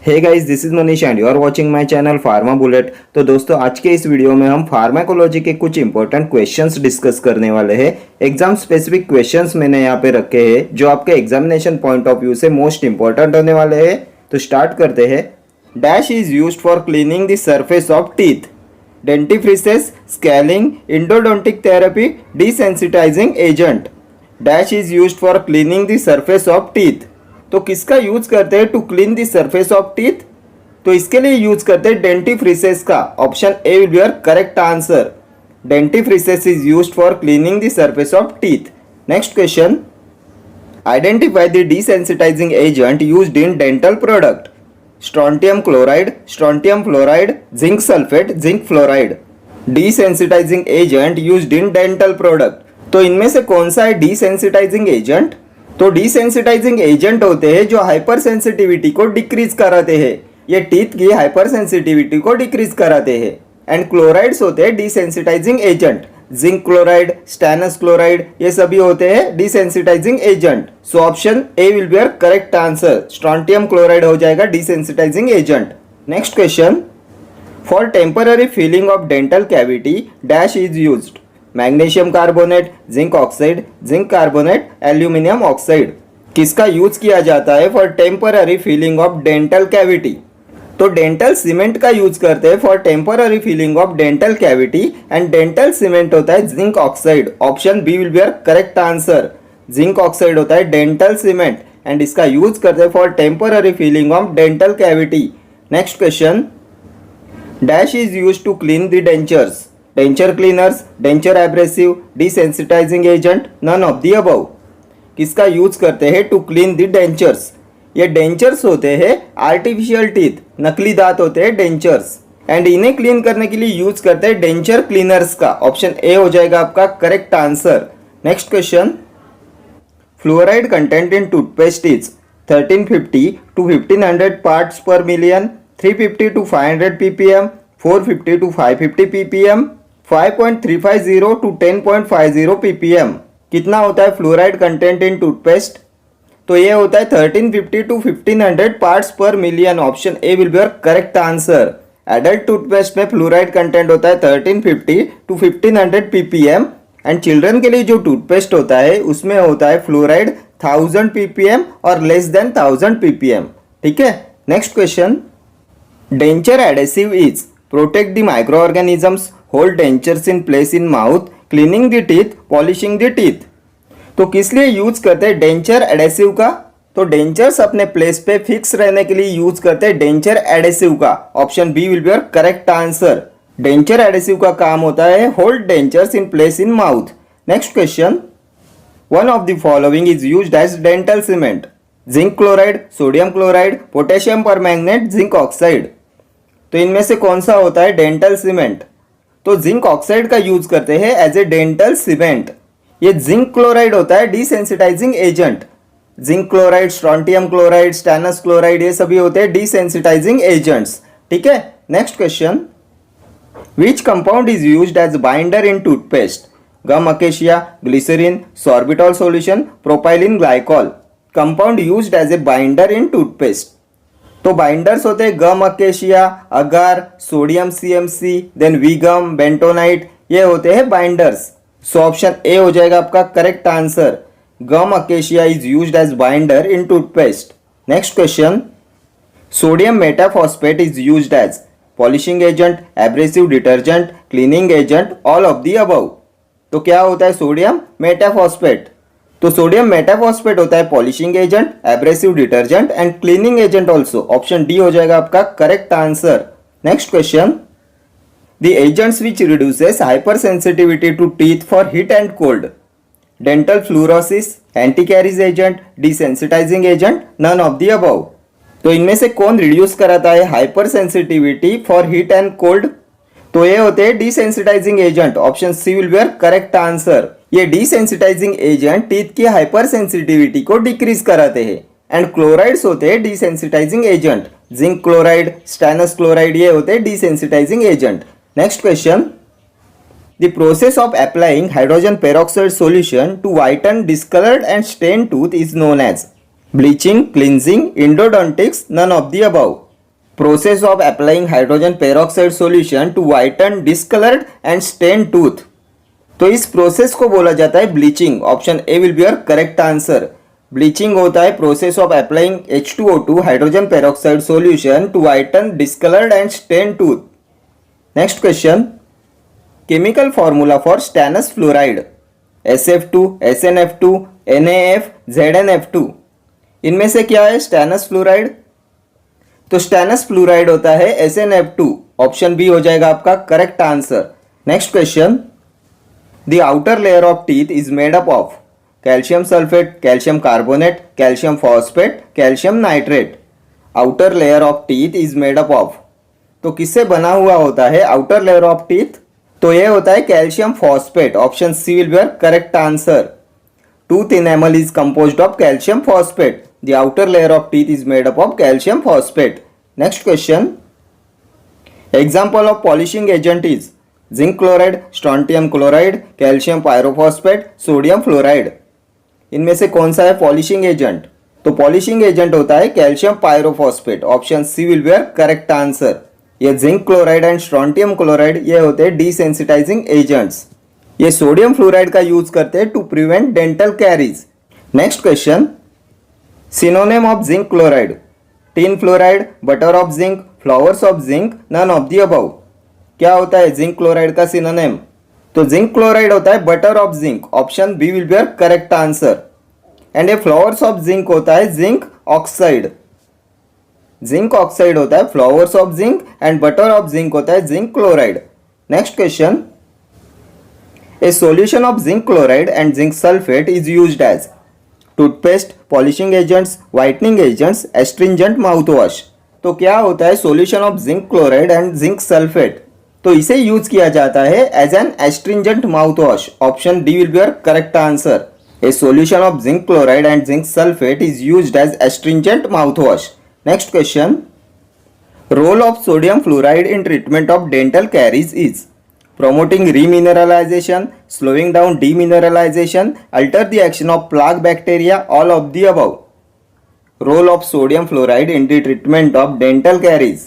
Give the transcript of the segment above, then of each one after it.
Hey guys, this is Manish and you are watching my channel Pharma Bullet. तो दोस्तों, आज के इस वीडियो में हम फार्माकोलॉजी के कुछ इंपॉर्टेंट क्वेश्चंस डिस्कस करने वाले हैं। एग्जाम स्पेसिफिक क्वेश्चंस मैंने यहाँ पे रखे हैं जो आपके एग्जामिनेशन पॉइंट ऑफ व्यू से मोस्ट इंपॉर्टेंट होने वाले हैं। तो स्टार्ट करते हैं। Dash is used for cleaning the surface of teeth. Dentifrices, scaling, endodontic therapy, desensitizing agent. Dash is used for cleaning the surface of teeth. तो किसका use करते हैं to clean the surface of teeth? तो इसके लिए use करते हैं dentifrices का। Option A will be your correct answer. Dentifrices is used for cleaning the surface of teeth. Next question, identify the desensitising agent used in dental product. Strontium chloride, strontium fluoride, zinc sulphate, zinc fluoride. Desensitising agent used in dental product. तो इनमें से कौन सा है desensitising agent? तो desensitising agent होते हैं जो हाइपर सेंसिटिविटी को डिक्रीज कराते हैं। ये टीथ की हाइपर सेंसिटिविटी को डिक्रीज कराते हैं। एंड क्लोराइड्स होते हैं desensitizing agent. Zinc chloride, stannous chloride, ये सभी होते हैं desensitizing agent. So option A will be your correct answer. Strontium chloride हो जाएगा desensitizing agent. Next question, for temporary filling of dental cavity dash is used. Magnesium carbonate, zinc oxide, zinc carbonate, aluminium oxide. किसका use किया जाता है for temporary filling of dental cavity? तो dental cement का use करते हैं for temporary filling of dental cavity. And dental cement होता है zinc oxide. Option B will be your correct answer. Zinc oxide होता है डेंटल सीमेंट एंड इसका use करते हैं for temporary filling of dental cavity. Next question, dash is use to clean the dentures. Denture cleaners, denture abrasive, desensitizing agent, none of the above. किसका use करते हैं to clean the dentures? ये dentures होते हैं artificial teeth, नकली दांत होते हैं डेंचर्स। एंड इन्हें क्लीन करने के लिए यूज करते हैं डेंचर क्लीनर्स का। ऑप्शन ए हो जाएगा आपका correct answer. Next question, fluoride content in toothpaste is 1350 to 1500 parts per million, 350 to 500 ppm, 450 to 550 ppm, 5.350 to 10.50 ppm। कितना होता है फ्लोराइड कंटेंट इन टूथपेस्ट? तो ये होता है 1350 to 1500 पार्ट्स पर million. Option A will be your correct answer. Adult toothpaste में fluoride content होता है 1350 to 1500 ppm। एंड चिल्ड्रन के लिए जो टूथपेस्ट होता है उसमें होता है फ्लोराइड 1000 ppm और लेस देन 1000 ppm। ठीक है। Next question, denture adhesive is protect the micro organisms, hold dentures in place in mouth, cleaning the teeth, polishing the teeth. तो किस लिए यूज करते हैं डेंचर एडेसिव का? तो डेंचर्स अपने प्लेस पे फिक्स रहने के लिए यूज करते हैं डेंचर एडेसिव का। Option B will be your correct answer. Denture adhesive का काम होता है hold dentures in place in mouth. Next question, one of the following is used as dental cement. Zinc chloride, sodium chloride, potassium permanganate, zinc oxide. तो इनमें से कौन सा होता है डेंटल सीमेंट? तो जिंक ऑक्साइड का यूज करते हैं एज ए डेंटल सीमेंट। ये जिंक क्लोराइड होता है desensitising agent. Zinc chloride, strontium chloride, stannous chloride, ये सभी होते हैं डिसेंसिटाइजिंग एजेंट्स। ठीक है। Next question, which compound is used as binder in toothpaste? Gum acacia, glycerine, sorbitol solution, propylene glycol. Compound used as a binder in toothpaste. तो binders होते हैं gum acacia, agar, sodium CMC, then Veegum, bentonite, ये होते हैं binders. So option A हो जाएगा आपका correct answer. Gum acacia is used as binder in toothpaste. Next question, sodium metaphosphate is used as polishing agent, abrasive detergent, cleaning agent, all of the above. तो क्या होता है sodium मेटाफॉस्फेट? तो sodium metaphosphate होता है polishing agent, abrasive detergent and cleaning agent also. Option D हो जाएगा आपका correct answer. Next question, the agents which reduces hypersensitivity to teeth for heat and cold. Dental fluorosis, anti caries agent, desensitizing agent, none of the above. तो इनमें से कौन reduce कराता है hypersensitivity for heat and cold? तो ये होते हैं desensitizing agent. Option C will be your correct answer. ये डिसेंसिटाइजिंग एजेंट टीथ की हाइपर सेंसिटिविटी को डिक्रीज कराते हैं। एंड क्लोराइड्स होते हैं desensitizing agent. Zinc chloride, stannous chloride, ये होते हैं desensitizing agent. Next question, the process of applying hydrogen peroxide solution to whiten discoloured and stain tooth is known as bleaching, cleansing, endodontics, none of the above. Process of applying hydrogen peroxide solution to whiten discoloured and stain tooth. तो इस process को बोला जाता है bleaching. Option A will be your correct answer. Bleaching होता है process of applying H2O2 hydrogen peroxide solution to whiten discoloured and stain tooth. Next question, chemical formula for stannous fluoride SF2, SnF2, NaF, ZnF2। इनमें से क्या है stannous fluoride? तो stannous fluoride होता है SnF2। Option B हो जाएगा आपका correct answer. Next question, the outer layer of teeth is made up of calcium sulphate, calcium carbonate, calcium phosphate, calcium nitrate. Outer layer of teeth is made up of, तो किससे बना हुआ होता है outer layer of teeth? तो ये होता है calcium phosphate. Option C will be your correct answer. Tooth enamel is composed of calcium phosphate. The outer layer of teeth is made up of calcium phosphate. Next question. Example of polishing agent is zinc chloride, strontium chloride, calcium pyrophosphate, sodium fluoride. इनमें से कौन सा है polishing agent? तो polishing agent होता है calcium pyrophosphate. Option C will be your correct answer. ये zinc chloride and strontium chloride ये होते हैं डिसेंसिटाइजिंग एजेंट्स। ये सोडियम फ्लोराइड का यूज करते हैं to prevent dental caries. Next question, synonym of zinc chloride tin fluoride, butter of zinc, flowers of zinc, none of the above. क्या होता है जिंक क्लोराइड का सिनोनिम? तो जिंक क्लोराइड होता है butter of zinc. Option B will be your correct answer. And ये flowers of zinc होता है जिंक ऑक्साइड। जिंक ऑक्साइड होता है flowers of zinc and butter of zinc होता है zinc chloride. Next question, a solution of zinc chloride and zinc sulfate is used as toothpaste, polishing agents, whitening agents, astringent mouthwash। तो क्या होता है solution of zinc chloride and zinc sulfate? तो इसे use किया जाता है as an astringent mouthwash। Option D will be your correct answer। A solution of zinc chloride and zinc sulfate is used as astringent mouthwash। Next question, role of sodium fluoride in treatment of dental caries is promoting remineralization, slowing down demineralization, alter the action of plaque bacteria, all of the above। Role of sodium fluoride in the treatment of dental caries।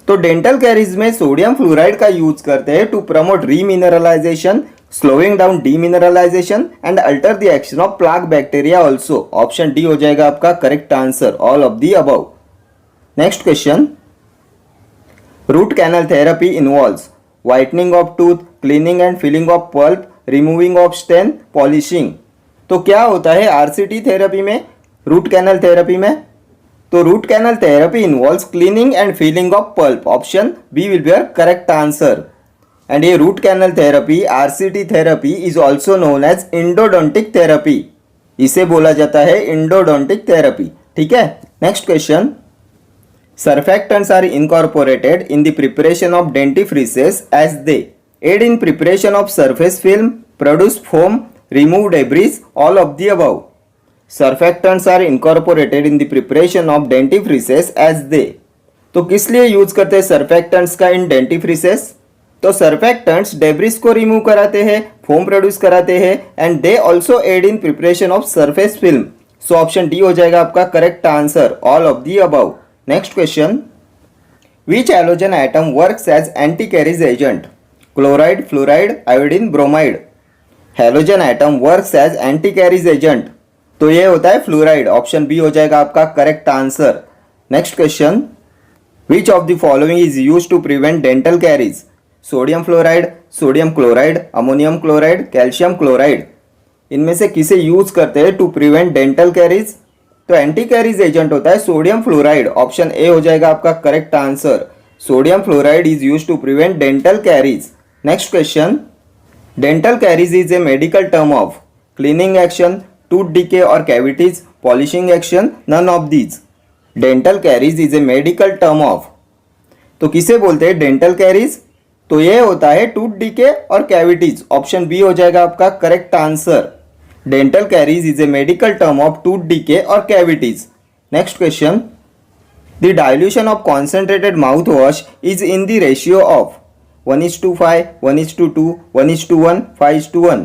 तो dental caries में sodium fluoride का use करते हैं to promote remineralisation, slowing down demineralisation and alter the action of plaque bacteria also. Option D हो जाएगा आपका correct answer, all of the above. Next question, root canal therapy involves whitening of tooth, cleaning and filling of pulp, removing of stain, polishing। तो क्या होता है RCT therapy में, root canal therapy में? तो root canal therapy involves cleaning and filling of pulp. Option B will be your correct answer. And ये root canal therapy RCT therapy is also known as endodontic therapy. इसे बोला जाता है endodontic therapy. ठीक है। Next question, surfactants are incorporated in the preparation of dentifrices as they aid in preparation of surface film, produce foam, remove debris, all of the above। Surfactants are incorporated in the preparation of dentifrices as they। तो किस लिए use करते हैं surfactants का इन डेंटिफ्रिसेस? तो surfactants debris को remove कराते हैं, फोम प्रोड्यूस कराते हैं and they also aid in preparation of surface film. So option D हो जाएगा आपका correct answer, all of the above. Next question, which halogen atom works as anti-carriage agent? Chloride, fluoride, iodine, bromide। Halogen atom works as anti-carriage agent। तो ये होता है fluoride. Option B हो जाएगा आपका correct answer. Next question, which of the following is used to prevent dental caries? Sodium fluoride, sodium chloride, ammonium chloride, calcium chloride. इनमें से किसे यूज करते हैं टू प्रिवेंट डेंटल कैरीज? तो एंटी कैरीज एजेंट होता है सोडियम फ्लोराइड। ऑप्शन ए हो जाएगा आपका correct answer. Sodium fluoride is used to prevent dental caries. Next question, dental caries is a medical term of cleaning action, tooth decay और cavities, polishing action, none of these. Dental caries is a medical term of, तो किसे बोलते हैं dental caries? तो ये होता है tooth decay और कैविटीज। ऑप्शन बी हो जाएगा आपका correct answer. Dental caries is a medical term of tooth decay or cavities। Next question, the dilution of concentrated mouthwash is in the ratio of 1:5, 1:2, 1:1, 5:1।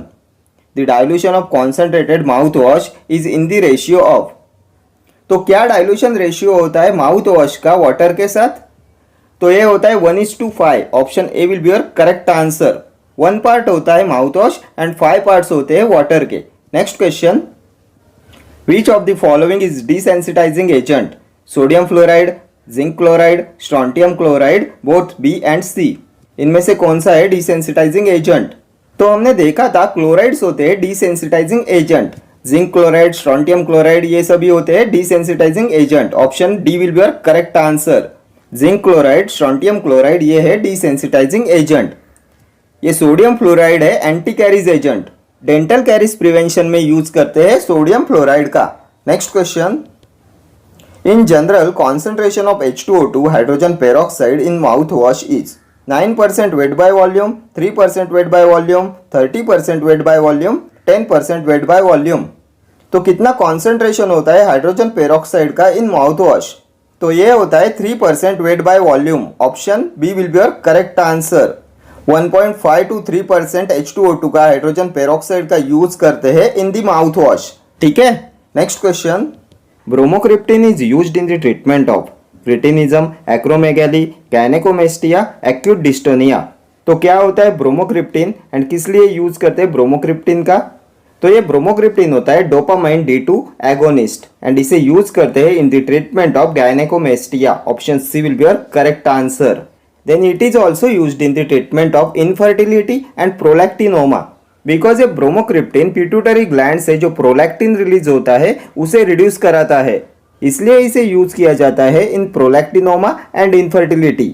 The dilution of concentrated mouthwash is in the ratio of, तो क्या dilution ratio होता है mouth wash का water के साथ? तो ये होता है 1:5. Option A will be your correct answer. 1 part होता है माउथ वॉश एंड 5 पार्ट्स होते हैं वाटर के. Next question, which of the following is desensitising agent? Sodium fluoride, zinc chloride, strontium chloride, both B and C. इनमें से कौन सा है डिसेंसिटाइजिंग एजेंट? तो हमने देखा था क्लोराइड्स होते हैं desensitizing agent. Zinc chloride, strontium chloride ये सभी होते हैं desensitizing agent. Option D will be your correct answer. Zinc chloride, strontium chloride ये है डिसेंसिटाइजिंग एजेंट. ये सोडियम फ्लोराइड है anti caries agent. Dental caries prevention में यूज करते हैं सोडियम फ्लोराइड का. Next question, in general concentration of H2O2 hydrogen peroxide in mouth wash is 9% wait by volume, 3% weight by volume, 30% wait by volume, 10% wait by volume. तो कितना concentration होता है hydrogen peroxide का in mouth wash? तो ये होता है 3% weight by volume. Option B will be your correct answer. 1.5 to 3% H2O2 का हाइड्रोजन पेरोक्साइड का यूज करते हैं इन दी माउथ वॉश. ठीक है. Next question, bromocriptine is used in the treatment of cretinism, acromegaly, gynaecomastia, acute dystonia. तो क्या होता है ब्रोमोक्रिप्टिन एंड किस लिए यूज करते हैं ब्रोमोक्रिप्टिन का? तो ये ब्रोमोक्रिप्टिन होता है डोपामाइन D2 एगोनिस्ट एंड इसे यूज करते हैं in the treatment of gynaecomastia. Option C will be your correct answer. Then it is also used in the treatment of infertility and prolactinoma. Because ये bromocriptine pituitary gland से जो prolactin release होता है उसे reduce कराता है, इसलिए इसे यूज किया जाता है in prolactinoma and infertility.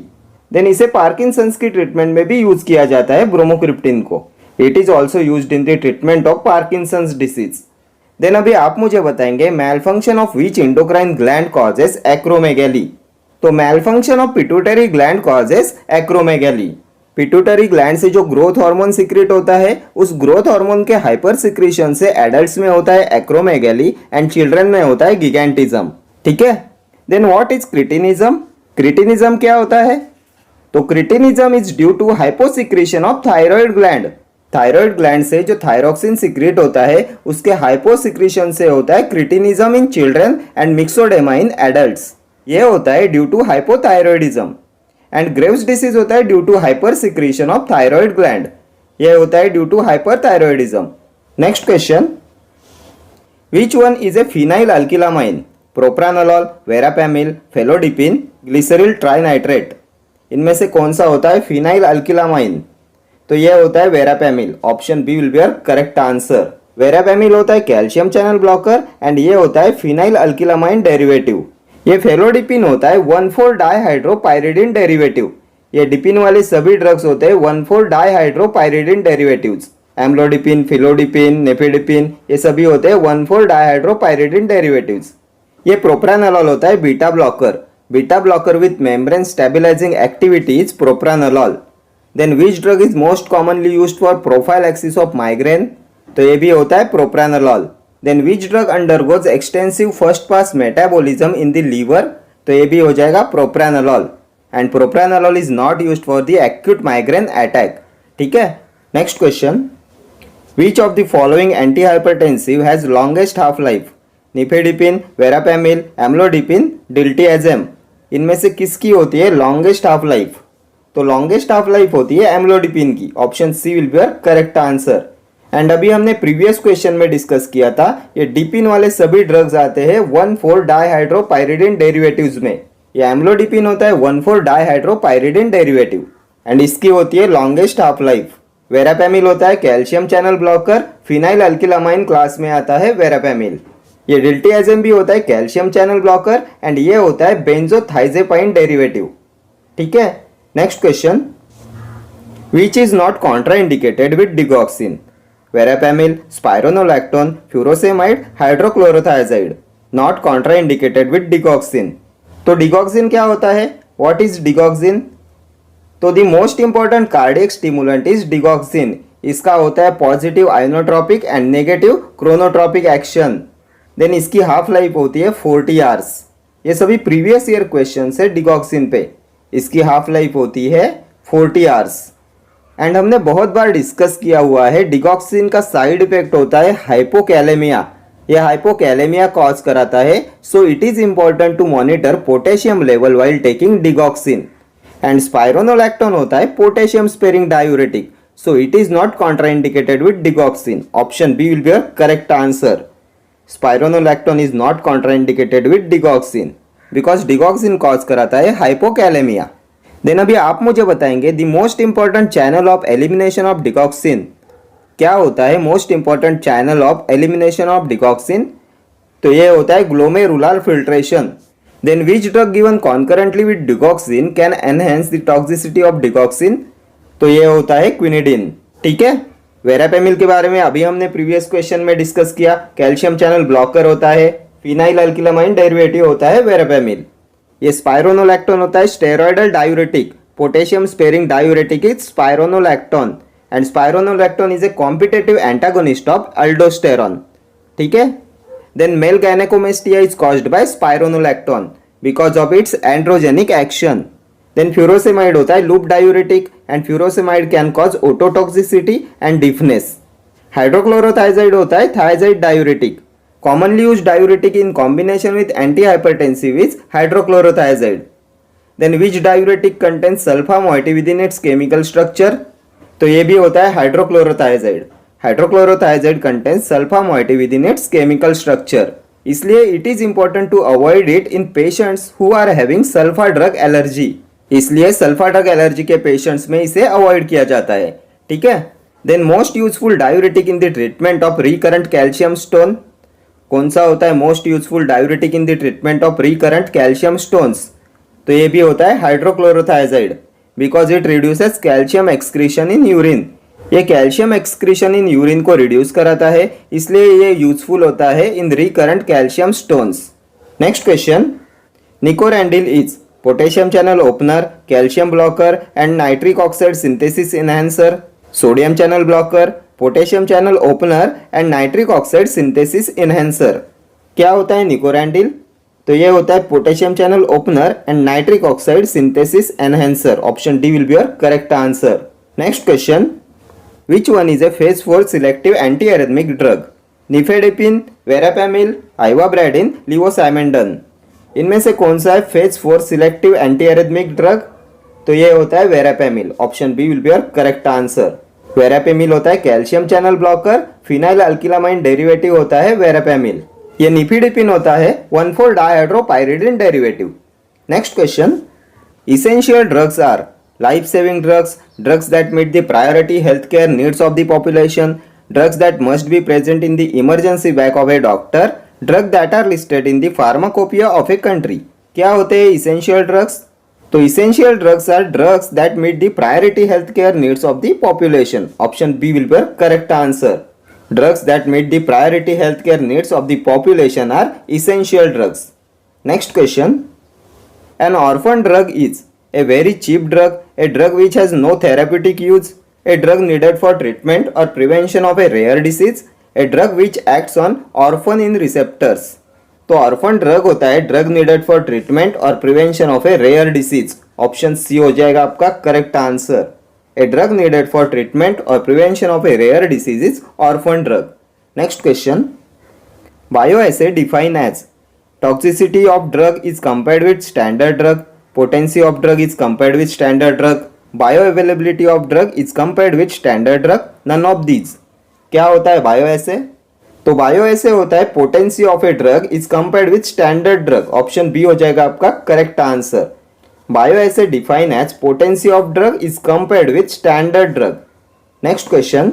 Then इसे पार्किंसंस की ट्रीटमेंट में भी यूज किया जाता है ब्रोमोक्रिप्टिन को. It is also used in the treatment of Parkinson's disease. Then अभी आप मुझे बताएंगे malfunction of which endocrine gland causes acromegaly. तो malfunction of pituitary gland causes acromegaly. Pituitary gland से जो ग्रोथ हार्मोन सीक्रेट होता है उस ग्रोथ हार्मोन के हाइपर सिक्रेशन से एडल्ट्स में होता है एक्रोमेगैली एंड चिल्ड्रन में होता है गिगैंटिज्म. ठीक है. Then what is cretinism? Cretinism क्या होता है? तो cretinism is due to hyposecretion of thyroid gland. Thyroid gland से जो थायरोक्सिन सीक्रेट होता है उसके हाइपोसिक्रेशन से होता है cretinism in children and myxoedema in adults. ये होता है due to hypothyroidism. And Graves' disease होता है due to hypersecretion of thyroid gland. ये होता है due to hyperthyroidism. Next question, which one is a phenylalkylamine? Propranolol, verapamil, felodipine, glyceryl trinitrate. इनमें से कौन सा होता है फिनाइल अल्किलामाइन? तो यह होता है verapamil. Option B will be your correct answer. Verapamil होता है कैल्शियम चैनल ब्लॉकर एंड ये होता है फिनाइल अल्किलामाइन डेरिवेटिव. ये फेलोडिपिन होता है 1,4 डाइहाइड्रोपाइरिडिन डेरिवेटिव. ये डिपिन वाले सभी ड्रग्स होते हैं 1,4 डाइहाइड्रोपाइरिडिन डेरिवेटिव्स. एम्लोडिपिन, फिलोडिपिन, नेफेडिपिन ये सभी होते हैं 1,4 डाइहाइड्रोपाइरिडिन डेरिवेटिव्स. ये प्रोप्रानोलॉल होता है beta blocker. Beta blocker with membrane stabilising activity is propranolol. Then which drug is most commonly used for prophylaxis of migraine? तो ये भी होता है propranolol. Then which drug undergoes extensive first pass metabolism in the liver? तो ये भी हो जाएगा propranolol. And propranolol is not used for the acute migraine attack. ठीक है. Next question, which of the following antihypertensive has longest half life? Nifedipine, verapamil, amlodipine, diltiazem. इनमें से किसकी होती है लॉन्गेस्ट हाफ लाइफ? तो लॉन्गेस्ट हाफ लाइफ होती है एम्लोडिपिन की. Option C will be your correct answer. And अभी हमने प्रीवियस क्वेश्चन में डिस्कस किया था ये डिपिन वाले सभी ड्रग्स आते हैं 1,4 डाइहाइड्रोपाइरिडिन डेरिवेटिव्स में. ये एम्लोडिपिन होता है 1,4 डाइहाइड्रोपाइरिडिन डेरिवेटिव एंड इसकी होती है लॉन्गेस्ट हाफ लाइफ. वेरापैमिल होता है calcium channel blocker, phenylalkylamine class में आता है वेरापैमिल. ये डिल्टियाजेम भी होता है कैल्शियम चैनल ब्लॉकर एंड ये होता है बेंजोथाइजेपाइन डेरिवेटिव. ठीक है. Next question, which is not contraindicated with digoxin? Verapamil, spironolactone, furosemide, hydrochlorothiazide. Not contraindicated with digoxin. तो डिगॉक्सिन क्या होता है? What is digoxin? तो the most important cardiac stimulant is digoxin. इसका होता है positive inotropic and negative chronotropic action. Then इसकी half life होती है 40 आवर्स. ये सभी प्रीवियस ईयर क्वेश्चन है डिगॉक्सिन पे. इसकी हाफ लाइफ होती है 40 आवर्स. एंड हमने बहुत बार डिस्कस किया हुआ है डिगॉक्सिन का साइड इफेक्ट होता है हाइपोकैलेमिया. यह हाइपोकैलेमिया कॉज कराता है. So it is important to monitor potassium level while taking digoxin. And spironolactone होता है potassium sparing diuretic, so it is not contraindicated with digoxin. Option B will be your correct answer. Spironolactone is not contraindicated with digoxin because digoxin cause कराता है hypokalaemia. Then अभी आप मुझे बताएंगे the most important channel of elimination of digoxin. क्या होता है most important channel of elimination of digoxin? तो ये होता है glomerular filtration. Then which drug given concurrently with digoxin can enhance the toxicity of digoxin? तो ये होता है क्विनिडिन। ठीक है, वेरापेमिल के बारे में अभी हमने प्रीवियस क्वेश्चन में डिस्कस किया। कैल्शियम चैनल ब्लॉकर होता है, फिनाइल अल्किलामाइन डेरिवेटिव होता है वेरापेमिल। ये स्पाइरोनोलैक्टोन होता है steroidal diuretic, potassium sparing diuretic is spironolactone and spironolactone is a competitive antagonist of aldosterone. ठीक है, then male gynecomastia is caused by spironolactone because of its androgenic action. Then furosemide होता है loop diuretic and furosemide can cause ototoxicity and deafness. हाइड्रोक्लोरोथाइजाइड होता है thiazide diuretic, commonly used diuretic in combination with antihypertensive is hydrochlorothiazide. Then which diuretic contains sulfa moiety within its chemical structure? तो ये भी होता है hydrochlorothiazide. Hydrochlorothiazide contains sulpha moiety within its chemical structure, इसलिए it is important to avoid it in patients who are having sulpha drug allergy. इसलिए sulpha drug allergy के patients में इसे अवॉइड किया जाता है। ठीक है, then most useful diuretic in the treatment of recurrent calcium stone. कौन सा होता है most useful diuretic in the treatment of recurrent calcium stones? तो ये भी होता है hydrochlorothiazide because it reduces calcium excretion in urine. ये कैल्शियम एक्सक्रीशन इन यूरिन को रिड्यूस कराता है, इसलिए ये यूजफुल होता है in recurrent calcium stones. Next question, nicorandil is potassium channel opener, calcium blocker and nitric oxide synthesis enhancer. Sodium channel blocker, potassium channel opener and nitric oxide synthesis enhancer. क्या होता है nicorandil? तो ये होता है potassium channel opener and nitric oxide synthesis enhancer. Option D will be your correct answer. Next question, which one is a phase 4 selective antiarrhythmic drug? Nifedipine, verapamil, ivabradine, levosimendan। इनमें से कौन सा है फेज 4 सिलेक्टिव एंटीएरिथमिक ड्रग? तो ये होता है verapamil. Option B will be your correct answer. Verapamil होता है calcium channel blocker, phenylalkylamine derivative होता है वेरापेमिल। ये निफेडिपिन होता है 1,4-डाइहाइड्रोपाइरिडिन derivative. Next question, essential drugs are life-saving drugs, drugs that meet the priority healthcare needs of the population, drugs that must be present in the emergency bag of a doctor, drugs that are listed in the pharmacopoeia of a country। क्या होते हैं essential drugs? तो essential drugs are drugs that meet the priority healthcare needs of the population। Option B will be correct answer। Drugs that meet the priority healthcare needs of the population are essential drugs। Next question, an orphan drug is a very cheap drug, a drug which has no therapeutic use, a drug needed for treatment or prevention of a rare disease, a drug which acts on orphan receptors। तो orphan drug होता है drug needed for treatment or prevention of a rare disease। Option C हो जाएगा आपका correct answer. A drug needed for treatment or prevention of a rare disease is orphan drug। Next question, bioassay define as toxicity of drug is compared with standard drug, potency of drug is compared with standard drug, bioavailability of drug is compared with standard drug, none of these। क्या होता है bioassay? तो bioassay होता है potency of a drug is compared with standard drug। Option B हो जाएगा आपका correct answer. Bioassay define as potency of drug is compared with standard drug। Next question,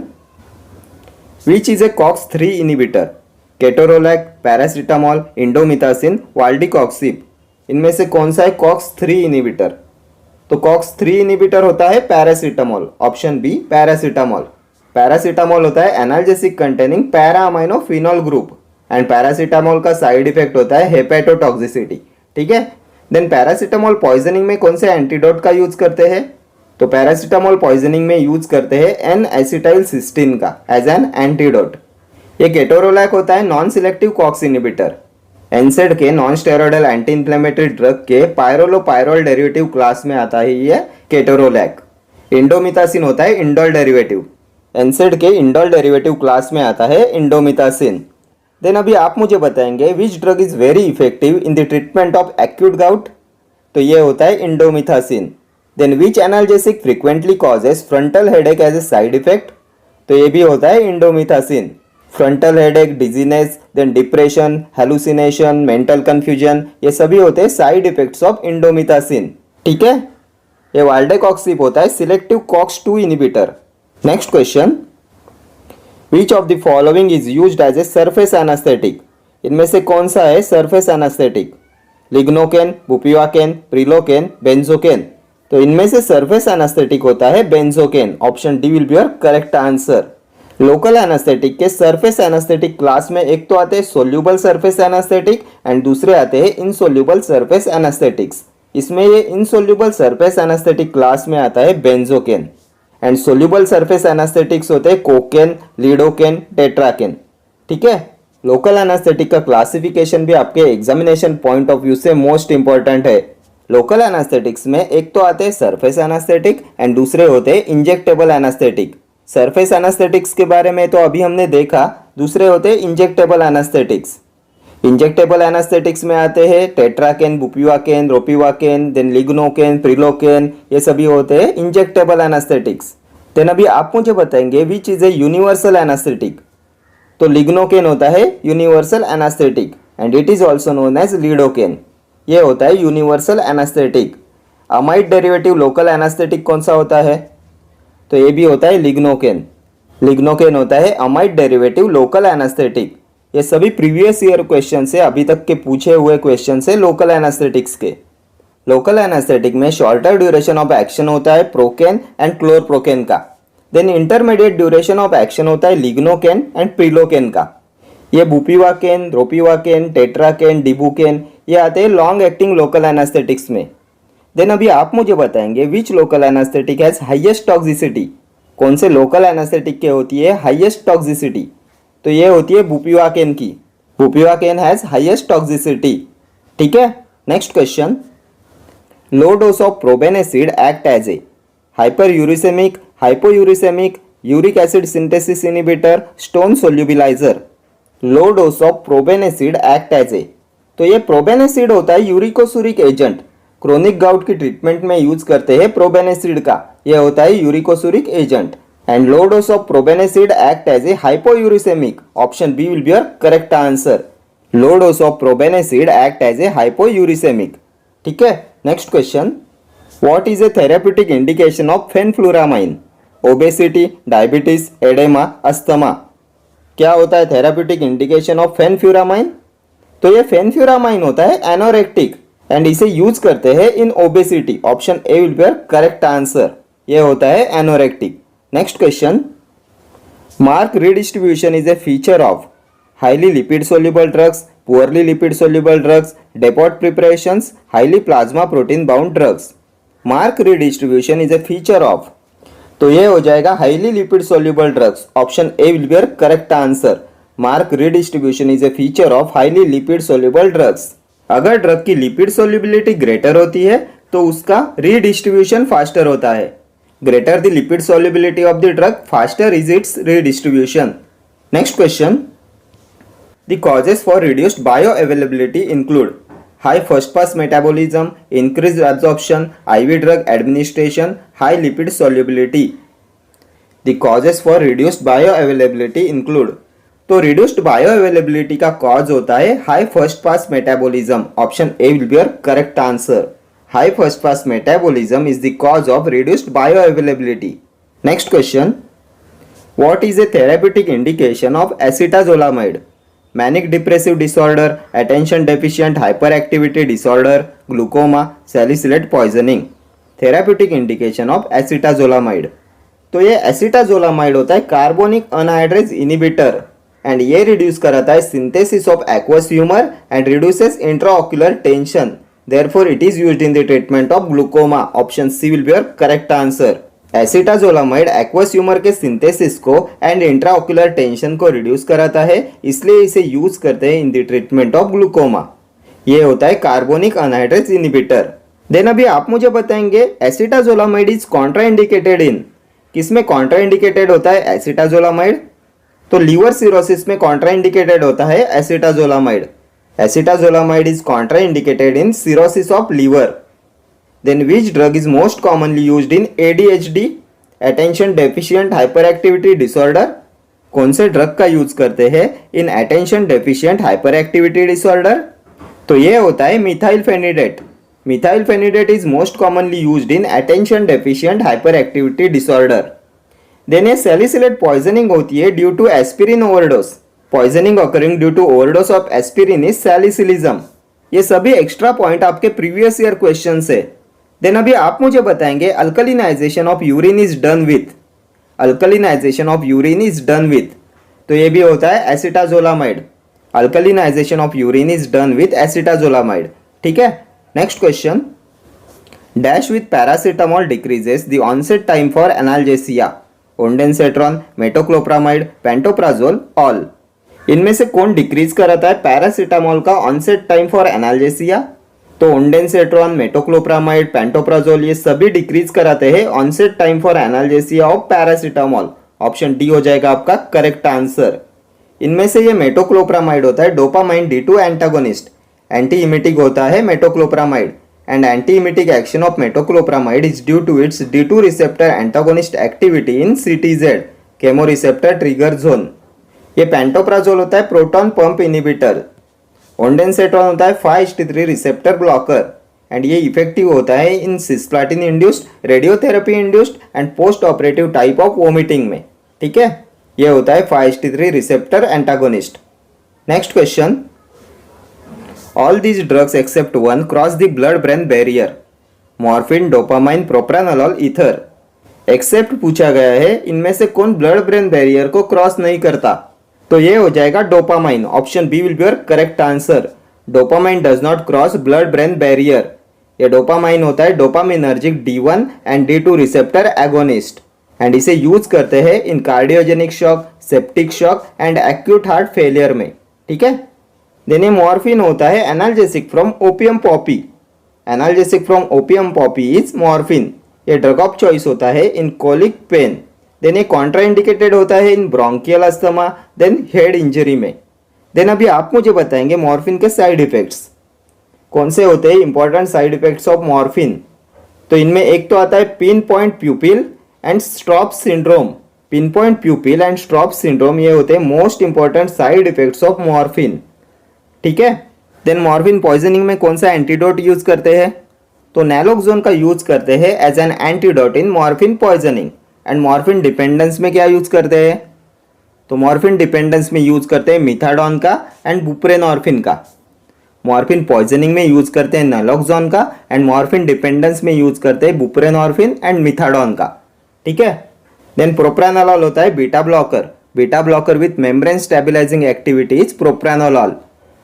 which is a COX-3 inhibitor? Ketorolac, paracetamol, indomethacin, valdecoxib. इनमें से कौन सा है COX-3 inhibitor? तो COX-3 inhibitor होता है paracetamol. Option B paracetamol. Paracetamol होता है analgesic containing para amino phenol group and paracetamol का साइड इफेक्ट होता है हेपेटोटॉक्सिसिटी। ठीक है, देन पैरासीटामोल पॉइजनिंग में कौन से एंटीडोट का यूज करते हैं? तो पैरासीटामोल पॉइजनिंग में यूज करते हैं एन एसिटाइल सिस्टीन का एज एन एंटीडोट। ये केटोरोलैक होता है non selective COX inhibitor. NSAID के non steroidal anti-inflammatory drug के पायरोलोपायरोल डेरिवेटिव क्लास में आता है ये केटोरोलैक। इंडोमिथासिन होता है इंडोल डेरिवेटिव। एनसेड के इंडोल डेरिवेटिव क्लास में आता है इंडोमिथासिन। देन अभी आप मुझे बताएंगे which drug is very effective in the treatment of acute gout? तो ये होता है indomethacin. Then which analgesic frequently causes frontal headache as a side effect, तो ये भी होता है indomethacin. Frontal headache, dizziness, then depression, hallucination, mental confusion, ये सभी होते हैं साइड इफेक्ट्स ऑफ इंडोमिथासिन। ठीक है, ये वाल्डेकॉक्सिब होता है selective COX 2 inhibitor. Next question, which of the following is used as a surface anaesthetic, इनमें से कौन सा है surface anaesthetic? Lignocaine, bupivacaine, prilocaine, benzocaine, तो इनमें से सरफेस एनास्थेटिक होता है benzocaine. Option D will be your correct answer. Local anaesthetic के सरफेस एनास्थेटिक क्लास में एक तो आते हैं सोल्यूबल सरफेस एनास्थेटिक एंड दूसरे आते हैं इनसोल्यूबल सरफेस एनास्थेटिक्स। इसमें ये इनसोल्यूबल सरफेस एनास्थेटिक क्लास में आता है benzocaine and soluble surface anaesthetics होते हैं कोकेन, लीडोकेन, टेट्राकेन। ठीक है, लोकल एनास्थेटिक का क्लासिफिकेशन भी आपके एग्जामिनेशन पॉइंट ऑफ व्यू से मोस्ट इंपॉर्टेंट है। लोकल एनास्थेटिक्स में एक तो आते हैं सरफेस एनास्थेटिक एंड दूसरे होते हैं इंजेक्टेबल एनास्थेटिक। सरफेस एनास्थेटिक्स के बारे में तो अभी हमने देखा, दूसरे होते हैं इंजेक्टेबल एनास्थेटिक्स। इंजेक्टेबल एनास्थेटिक्स में आते हैं tetracaine, bupivacaine, रोपिवाकेन, then lignocaine, prilocaine, ये सभी होते हैं इंजेक्टेबल एनास्थेटिक्स। देन अभी आप मुझे बताएंगे which is a universal anaesthetic, तो लिग्नोकेन होता है universal anaesthetic and it is also known as lidocaine, ये होता है universal anaesthetic. Amide derivative local anaesthetic कौन सा होता है, तो ये भी होता है लिग्नोकेन। लिग्नोकेन होता है अमाइड डेरिवेटिव लोकल एनास्थेटिक। ये सभी प्रीवियस ईयर क्वेश्चन से, अभी तक के पूछे हुए क्वेश्चन से लोकल एनास्थेटिक्स के। लोकल एनास्थेटिक में शॉर्टर ड्यूरेशन ऑफ एक्शन होता है प्रोकेन एंड क्लोरप्रोकेन का। Then intermediate duration of action होता है लिग्नोकेन एंड प्रिलोकेन का। ये बुपिवाकेन, रोपिवाकेन, टेट्राकेन, डिबुकेन, ये आते हैं लॉन्ग एक्टिंग लोकल एनास्थेटिक्स में। देन अभी आप मुझे बताएंगे which local anaesthetic has highest toxicity, कौन से लोकल एनास्थेटिक के होती है हाईएस्ट टॉक्सिसिटी, तो ये होती है बुपिवाकेन की। Bupivacaine has highest toxicity. ठीक है, next question, low dose of probenecid act as a hyperuricaemic, hypouricaemic, uric acid synthesis inhibitor, stone solubiliser. Low dose of probenecid act as a, तो ये probenecid होता है uricosuric agent. Chronic gout की treatment में use करते हैं probenecid का, यह होता है uricosuric agent. And low dose of probenecid act as a hypouricaemic, option B will be your correct answer. Low dose of probenecid act as a hypouricaemic. ठीक है, next question, what is a therapeutic indication of fenfluramine? Obesity, diabetes, oedema, asthma, क्या होता है therapeutic indication of फेनफ्लुरामाइन? तो ये फेनफ्लुरामाइन होता है एनोरेक्टिक and इसे यूज करते हैं in obesity. Option A will be your correct answer, ये होता है anorectic. Next question, mark redistribution is a feature of highly lipid soluble drugs, poorly lipid soluble drugs, depot preparations, highly plasma protein bound drugs. Mark redistribution is a feature of, तो ये हो जाएगा highly lipid soluble drugs. Option A will be your correct answer. Mark redistribution is a feature of highly lipid soluble drugs. अगर drug की lipid solubility greater होती है तो उसका रीडिस्ट्रीब्यूशन फास्टर होता है। Greater the lipid solubility of the drug, faster is it's redistribution. Next question, the causes for reduced bio availability include high first pass metabolism, increase absorption, IV drug administration, high lipid solubility. The causes for reduced bio availability include, तो reduced bio availability का cause होता है high first pass metabolism. Option A will be your correct answer. High first pass metabolism is the cause of reduced bioavailability. Next question, what is a therapeutic indication of acetazolamide? Manic depressive disorder, attention deficient hyperactivity disorder, glaucoma, salicylate poisoning. Therapeutic indication of acetazolamide, तो ये acetazolamide होता है carbonic anhydrase inhibitor and ये reduce कराता है synthesis of aqueous humour and reduces intraocular tension, therefore it is used in the treatment of glaucoma. Option C will be your correct answer. Acetazolamide aqueous humour के synthesis को and इंट्राओक्युलर tension को reduce कराता है, इसलिए इसे use करते हैं in the treatment of glaucoma. ये होता है कार्बोनिक अनहाइड्रेज इनिबिटर। देन अभी आप मुझे बताएंगे एसिटाजोलामाइड इज कॉन्ट्राइंडिकेटेड इन, किसमें कॉन्ट्राइंडिकेटेड होता है एसिटाजोलामाइड? तो लीवर सिरोसिस में कॉन्ट्राइंडिकेटेड होता है acetazolamide. Acetazolamide is contraindicated in cirrhosis of liver. Then which drug is most commonly used in ADHD, attention deficient hyperactivity disorder? कौन से ड्रग का यूज करते हैं in attention deficient hyperactivity disorder? तो ये होता है methylphenidate. Methylphenidate is most commonly used in attention deficient hyperactivity disorder. Then ये सैलिसिलेट पॉइजनिंग होती है due to aspirin overdose. Poisoning occurring due to overdose of aspirin is salicylism. ये सभी extra point आपके प्रीवियस ईयर क्वेश्चन से। Then अभी आप मुझे बताएंगे alkalinisation of urine is done with. Alkalinisation of urine is done with, तो ये भी होता है acetazolamide. Alkalinisation of urine is done with acetazolamide. ठीक है, next question. Dash with paracetamol decreases the onset time for analgesia? Ondansetron, metoclopramide, pantoprazole, all. इनमें से कौन डिक्रीज कराता है पैरासीटामोल का ऑनसेट टाइम फॉर एनाल्जेसिया? तो ओंडेंसेट्रॉन, मेटोक्लोप्रामाइड, पेंटोप्राजोल ये सभी डिक्रीज कराते हैं onset time for analgesia of paracetamol. Option D हो जाएगा आपका करेक्ट आंसर। इनमें से ये मेटोक्लोप्रामाइड होता है डोपामाइन D2 एंटागोनिस्ट। एंटी इमिटिक होता है metoclopramide and antiemetic action of metoclopramide is due to its D2 receptor antagonist activity in CTZ, chemoreceptor trigger zone. ये पेंटोप्राजोल होता है प्रोटॉन पंप इनिबिटर। ओंडेंसेट्रॉन होता है 5-HT3 रिसेप्टर ब्लॉकर एंड ये effective होता है in cisplatin induced, radiotherapy induced and postoperative type of vomiting में। ठीक है, ये होता है 5-HT3 receptor antagonist. Next question. All these drugs except one cross the blood brain barrier? Morphine, dopamine, propranolol, ether. Except पूछा गया है, इनमें से कौन ब्लड ब्रेन बैरियर को क्रॉस नहीं करता? तो ये हो जाएगा dopamine. Option B will be your correct answer. Dopamine does not cross blood brain barrier. ये डोपामाइन होता है dopaminergic D1 and D2 receptor agonist and इसे यूज करते हैं in cardiogenic shock, septic shock and acute heart failure में। ठीक है, then ये मॉर्फिन होता है analgesic from opium poppy. Analgesic from opium poppy is morphine. ये ड्रग ऑफ चॉइस होता है इन कोलिक पेन। देन ये कॉन्ट्राइंडिकेटेड होता है in bronchial asthma, then head injury में। देन अभी आप मुझे बताएंगे मॉर्फिन के साइड इफेक्ट्स कौन से होते हैं, important side effects of morphine. तो इनमें एक तो आता है pin point pupil and स्ट्रॉप syndrome. Pin point pupil and स्ट्रॉप syndrome ये होते हैं most important side effects of morphine. ठीक है, देन मॉर्फिन पॉइजनिंग में कौन सा एंटीडोट यूज करते हैं? तो नैलोक्सोन का यूज करते हैं as an antidote in morphine poisoning. And morphine dependence में क्या यूज करते हैं? तो मॉर्फिन डिपेंडेंस में यूज करते हैं मिथाडोन का एंड बुप्रेनॉर्फिन का। मॉर्फिन पॉइजनिंग में यूज करते हैं नैलोक्सोन का एंड मॉर्फिन डिपेंडेंस में यूज करते हैं बुप्रेनॉर्फिन एंड मिथाडोन का। ठीक है, देन प्रोप्रानोलॉल होता है beta blocker. Beta blocker with membrane stabilising activity is propranolol.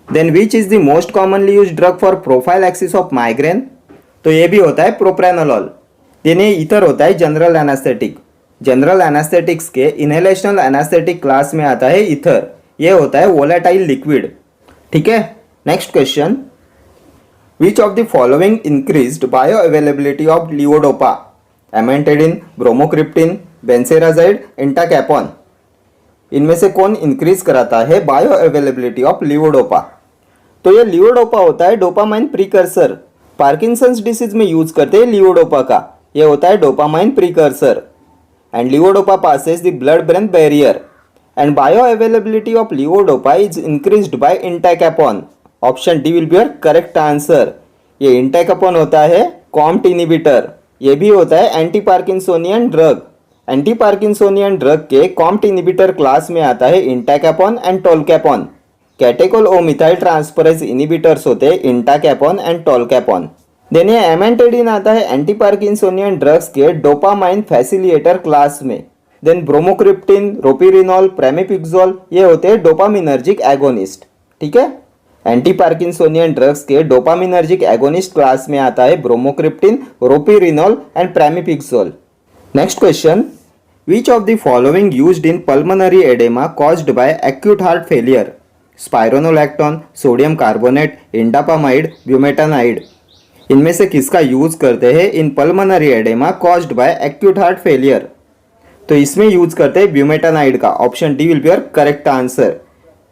Then which is the most commonly use drug for prophylaxis of migraine? तो ये भी होता है प्रोप्रानोलॉल। देन ये ईथर होता है जनरल एनास्थेटिक। जनरल एनास्थेटिक्स के इनहेलेशनल एनास्थेटिक क्लास में आता है ईथर। ये होता है वोलेटाइल लिक्विड। ठीक है, next question. Which of the following increased bioavailability of levodopa? Amantadine, bromocriptine, benserazide, entacapone. इनमें से कौन इंक्रीज कराता है बायो अवेलेबिलिटी ऑफ लिवोडोपा? तो ये लिवोडोपा होता है डोपामाइन प्रीकर्सर। पार्किंसंस डिसीज में यूज करते हैं लिवोडोपा का। ये होता है dopamine precursor and levodopa passes the blood brain barrier and bioavailability of levodopa is increased by entacapone. Option D will be your correct answer. ये इंटैकैपॉन होता है कॉम्ट इनिबिटर। ये भी होता है anti parkinsonian drug. Anti parkinsonian drug के COMT inhibitor class में आता है entacapone and tolcapone. Catechol O methyl transferase inhibitors होते हैं इंटाकैपॉन एंड टोल्कैपॉन। देन ये एमेंटेडिन आता है एंटी पार्किंसोनियन ड्रग्स के डोपामाइन फैसिलिएटर क्लास में। देन ब्रोमोक्रिप्टिन, रोपिरिनॉल, प्रेमिपिक्सोल ये होते हैं डोपामिनर्जिक एगोनिस्ट। ठीक है, एंटी पार्किंसोनियन ड्रग्स के डोपामिनर्जिक एगोनिस्ट क्लास में आता है bromocriptine, ropinirole and pramipexole. Next question. Which of the following used in pulmonary oedema caused by acute heart failure? Spironolactone, sodium carbonate, indapamide, bumetanide. इनमें से किसका use करते हैं in pulmonary oedema caused by acute heart failure? तो इसमें use करते हैं bumetanide का। Option D will be your correct answer.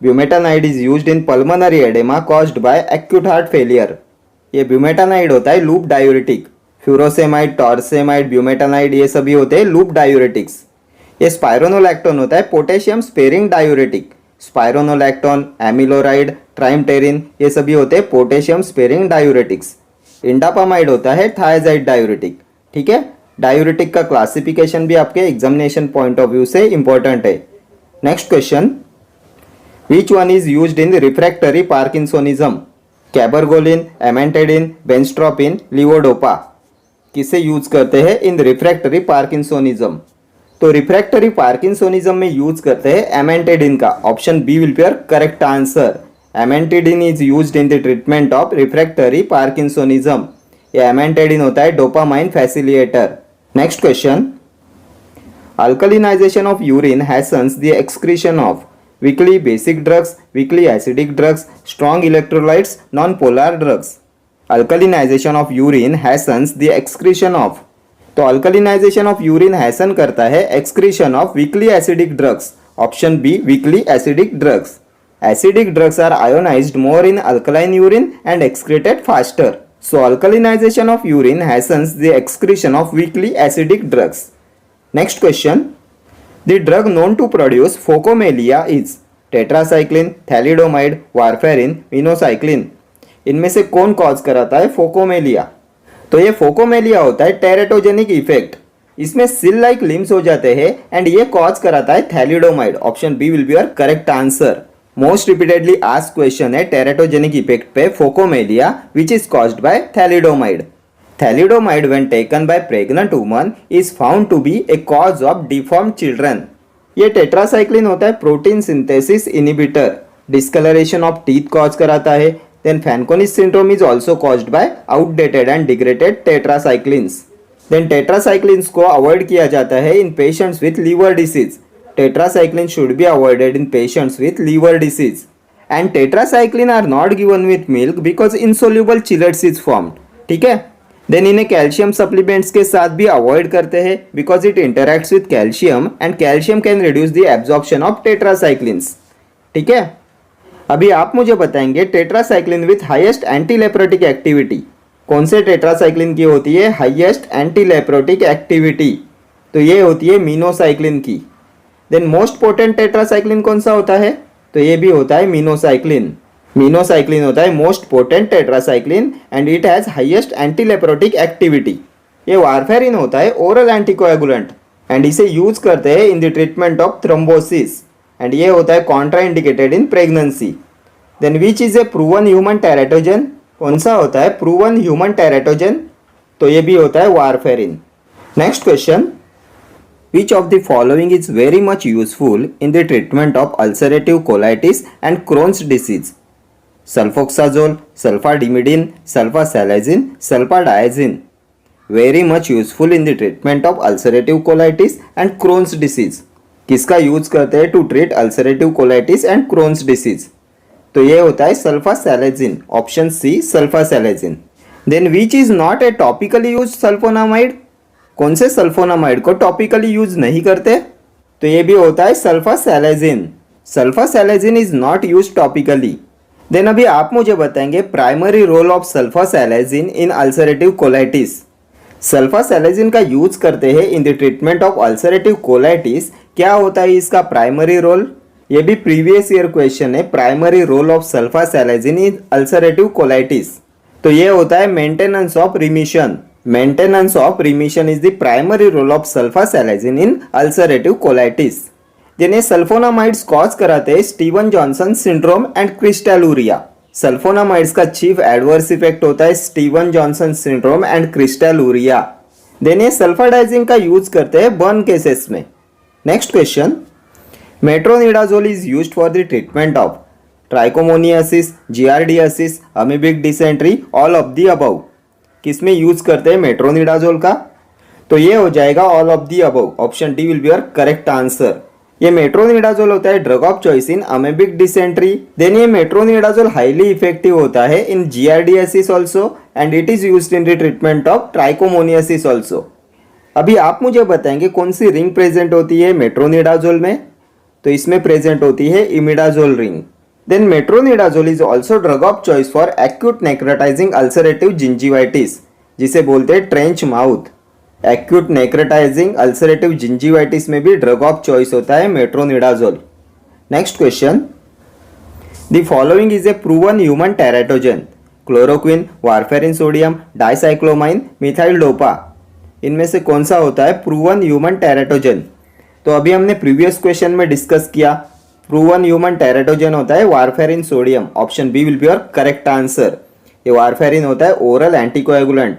Bumetanide is used in pulmonary oedema caused by acute heart failure. ये ब्यूमेटानाइड होता है loop diuretic. Furosemide, torsemide, bumetanide, ये सभी होते हैं लूप डायूरेटिक्स। ये स्पाइरोनोलैक्टोन होता है potassium sparing diuretic. Spironolactone, amiloride, triamterene, ये सभी होते हैं पोटेशियम स्पेरिंग डायूरेटिक्स। इंडापामाइड होता है थायाजाइड डायूरेटिक। ठीक है, डायूरेटिक का क्लासिफिकेशन भी आपके एग्जामिनेशन पॉइंट ऑफ व्यू से इंपॉर्टेंट है। Next question, which one is used in refractory parkinsonism? Cabergoline, amantadine, benztropine, levodopa. किसे यूज करते हैं इन रिफ्रैक्टरी पार्किंसोनिज्म? तो रिफ्रैक्टरी पार्किंसोनिज्म में यूज करते हैं एमेंटेडिन का। Option B will be your correct answer. Amantadine is used in the treatment of refractory parkinsonism. ये amantadine होता है dopamine facilitator. Next question, alkalinization of urine hastens the excretion of weakly basic drugs, weakly acidic drugs, strong electrolytes, non-polar drugs. Alkalinization of urine hastens the excretion of, तो अल्कलिनाइजेशन of urine hasten करता है excretion of weakly acidic drugs. Option B weakly acidic drugs. Acidic drugs are ionized more in alkaline urine and excreted faster. So alkalinization of urine hastens the excretion of weakly acidic drugs. Next question, the drug known to produce phocomelia is tetracycline, thalidomide, warfarin, minocycline। इनमें से कौन cause कराता है phocomelia? तो ये phocomelia होता है teratogenic effect. इसमें सिल लाइक लिम्स हो जाते हैं एंड ये कॉज कराता है thalidomide. Option B will be your correct answer. Most repeatedly asked question है टेरेटोजेनिक इफेक्ट पे phocomelia which is caused by thalidomide. Thalidomide when taken by pregnant woman is found to be a cause of deformed children। ये tetracycline होता है protein synthesis inhibitor. Discolouration of teeth cause कराता है। Then Fanconi's syndrome is also caused by outdated and degraded tetracyclines. Then tetracyclines को avoid किया जाता है in patients with liver disease. Tetracycline should be avoided in patients with liver disease and tetracycline are not given with milk because insoluble chelates is formed. ठीक है, then इन्हें calcium supplements के साथ भी अवॉइड करते हैं because it interacts with calcium and calcium can reduce the absorption of tetracyclines. ठीक है, अभी आप मुझे बताएंगे tetracycline with highest antileprotic activity कौन से टेट्रासाइक्लिन की होती है हाईएस्ट एंटीलेप्रोटिक एक्टिविटी? तो ये होती है मिनोसाइक्लिन की। देन मोस्ट पोटेंट टेट्रासाइक्लिन कौन सा होता है? तो ये भी होता है मिनोसाइक्लिन। मिनोसाइक्लिन होता है most potent tetracycline and it has highest antileprotic activity. ये वारफेरिन होता है ओरल एंटीकोएगुलेंट एंड इसे यूज करते हैं in the treatment of thrombosis and ये होता है contraindicated in pregnancy. Then which is a proven human teratogen? कौन सा होता है प्रूवन ह्यूमन टेरेटोजन? तो ये भी होता है warfarin. Next question, which of the following is very much useful in the treatment of ulcerative colitis and Crohn's disease? Sulfoxazole, sulfadimidine, sulfasalazine, sulfadiazine। Very much useful in the treatment of ulcerative colitis and Crohn's disease। किसका use करते हैं to treat ulcerative colitis and Crohn's disease? तो ये होता है sulfasalazine. Option C sulfasalazine. Then which is not a topically use sulfonamide? कौन से sulphonamide को टॉपिकली यूज नहीं करते? तो ये भी होता है sulfasalazine. Sulfasalazine is not use topically. Then अभी आप मुझे बताएंगे primary role of sulfasalazine in ulcerative colitis. Sulfasalazine का यूज करते हैं in the treatment of ulcerative colitis. क्या होता है इसका प्राइमरी रोल? ये भी प्रीवियस ईयर क्वेश्चन है। Primary role of sulfasalazine in ulcerative colitis, तो ये होता है maintenance of remission. Maintenance of remission is the primary role of sulfasalazine in ulcerative colitis. जिन्हें सल्फोनामाइड्स कॉज कराते हैं Steven Johnson syndrome and crystalluria. Sulfonamides का chief adverse effect होता है Steven Johnson syndrome and crystalluria. Then ये sulfadiazine का use करते हैं बर्न केसेस में। Next question, metronidazole is used for the treatment of trichomoniasis, giardiasis, amoebic dysentery, all of the above. किसमें use करते हैं मेट्रोनिडाजोल का? तो ये हो जाएगा all of the above. Option D will be your correct answer. ये मेट्रोनिडाजोल होता है drug of choice in amoebic dysentery. Then ये मेट्रोनिडाजोल हाईली इफेक्टिव होता है in giardiasis also and it is used in the treatment of trichomoniasis also. अभी आप मुझे बताएंगे कौन सी रिंग प्रेजेंट होती है मेट्रोनिडाजोल में? तो इसमें प्रेजेंट होती है imidazole ring. Then metronidazole is also drug of choice for acute necrotizing ulcerative gingivitis। जिसे बोलते हैं trench mouth. Acute necrotizing ulcerative gingivitis में भी ड्रग ऑफ चॉइस होता है metronidazole. Next question, the following is a proven human teratogen, chloroquine, warfarin sodium, dicyclomine, methyl dopa. इनमें से कौन सा होता है प्रूवन ह्यूमन टेराटोजन? तो अभी हमने प्रीवियस क्वेश्चन में डिस्कस किया, प्रूवन ह्यूमन टेराटोजन होता है warfarin sodium. Option B will be your correct answer. ये वारफेरिन होता है ओरल एंटीकोएगुलेंट,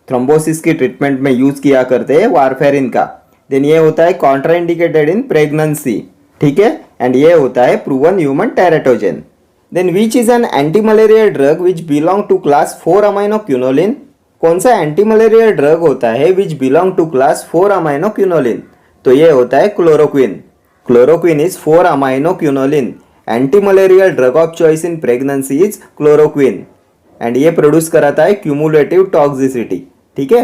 थ्रोम्बोसिस की ट्रीटमेंट में यूज किया करते हैं वारफेरिन का। देन ये होता है कॉन्ट्राइंडिकेटेड इन प्रेगनेंसी, ठीक है, एंड ये होता है proven human teratogen. Then which is an anti malaria drug which belong to class 4 aminoquinoline? कौन सा एंटी मलेरिया ड्रग होता है which belong to class 4 aminoquinoline? तो ये होता है chloroquine. Chloroquine is 4 aminoquinoline. Anti malaria drug of choice in pregnancy is chloroquine, and ये produce कराता है क्यूमुलेटिव टॉक्सिसिटी, ठीक है।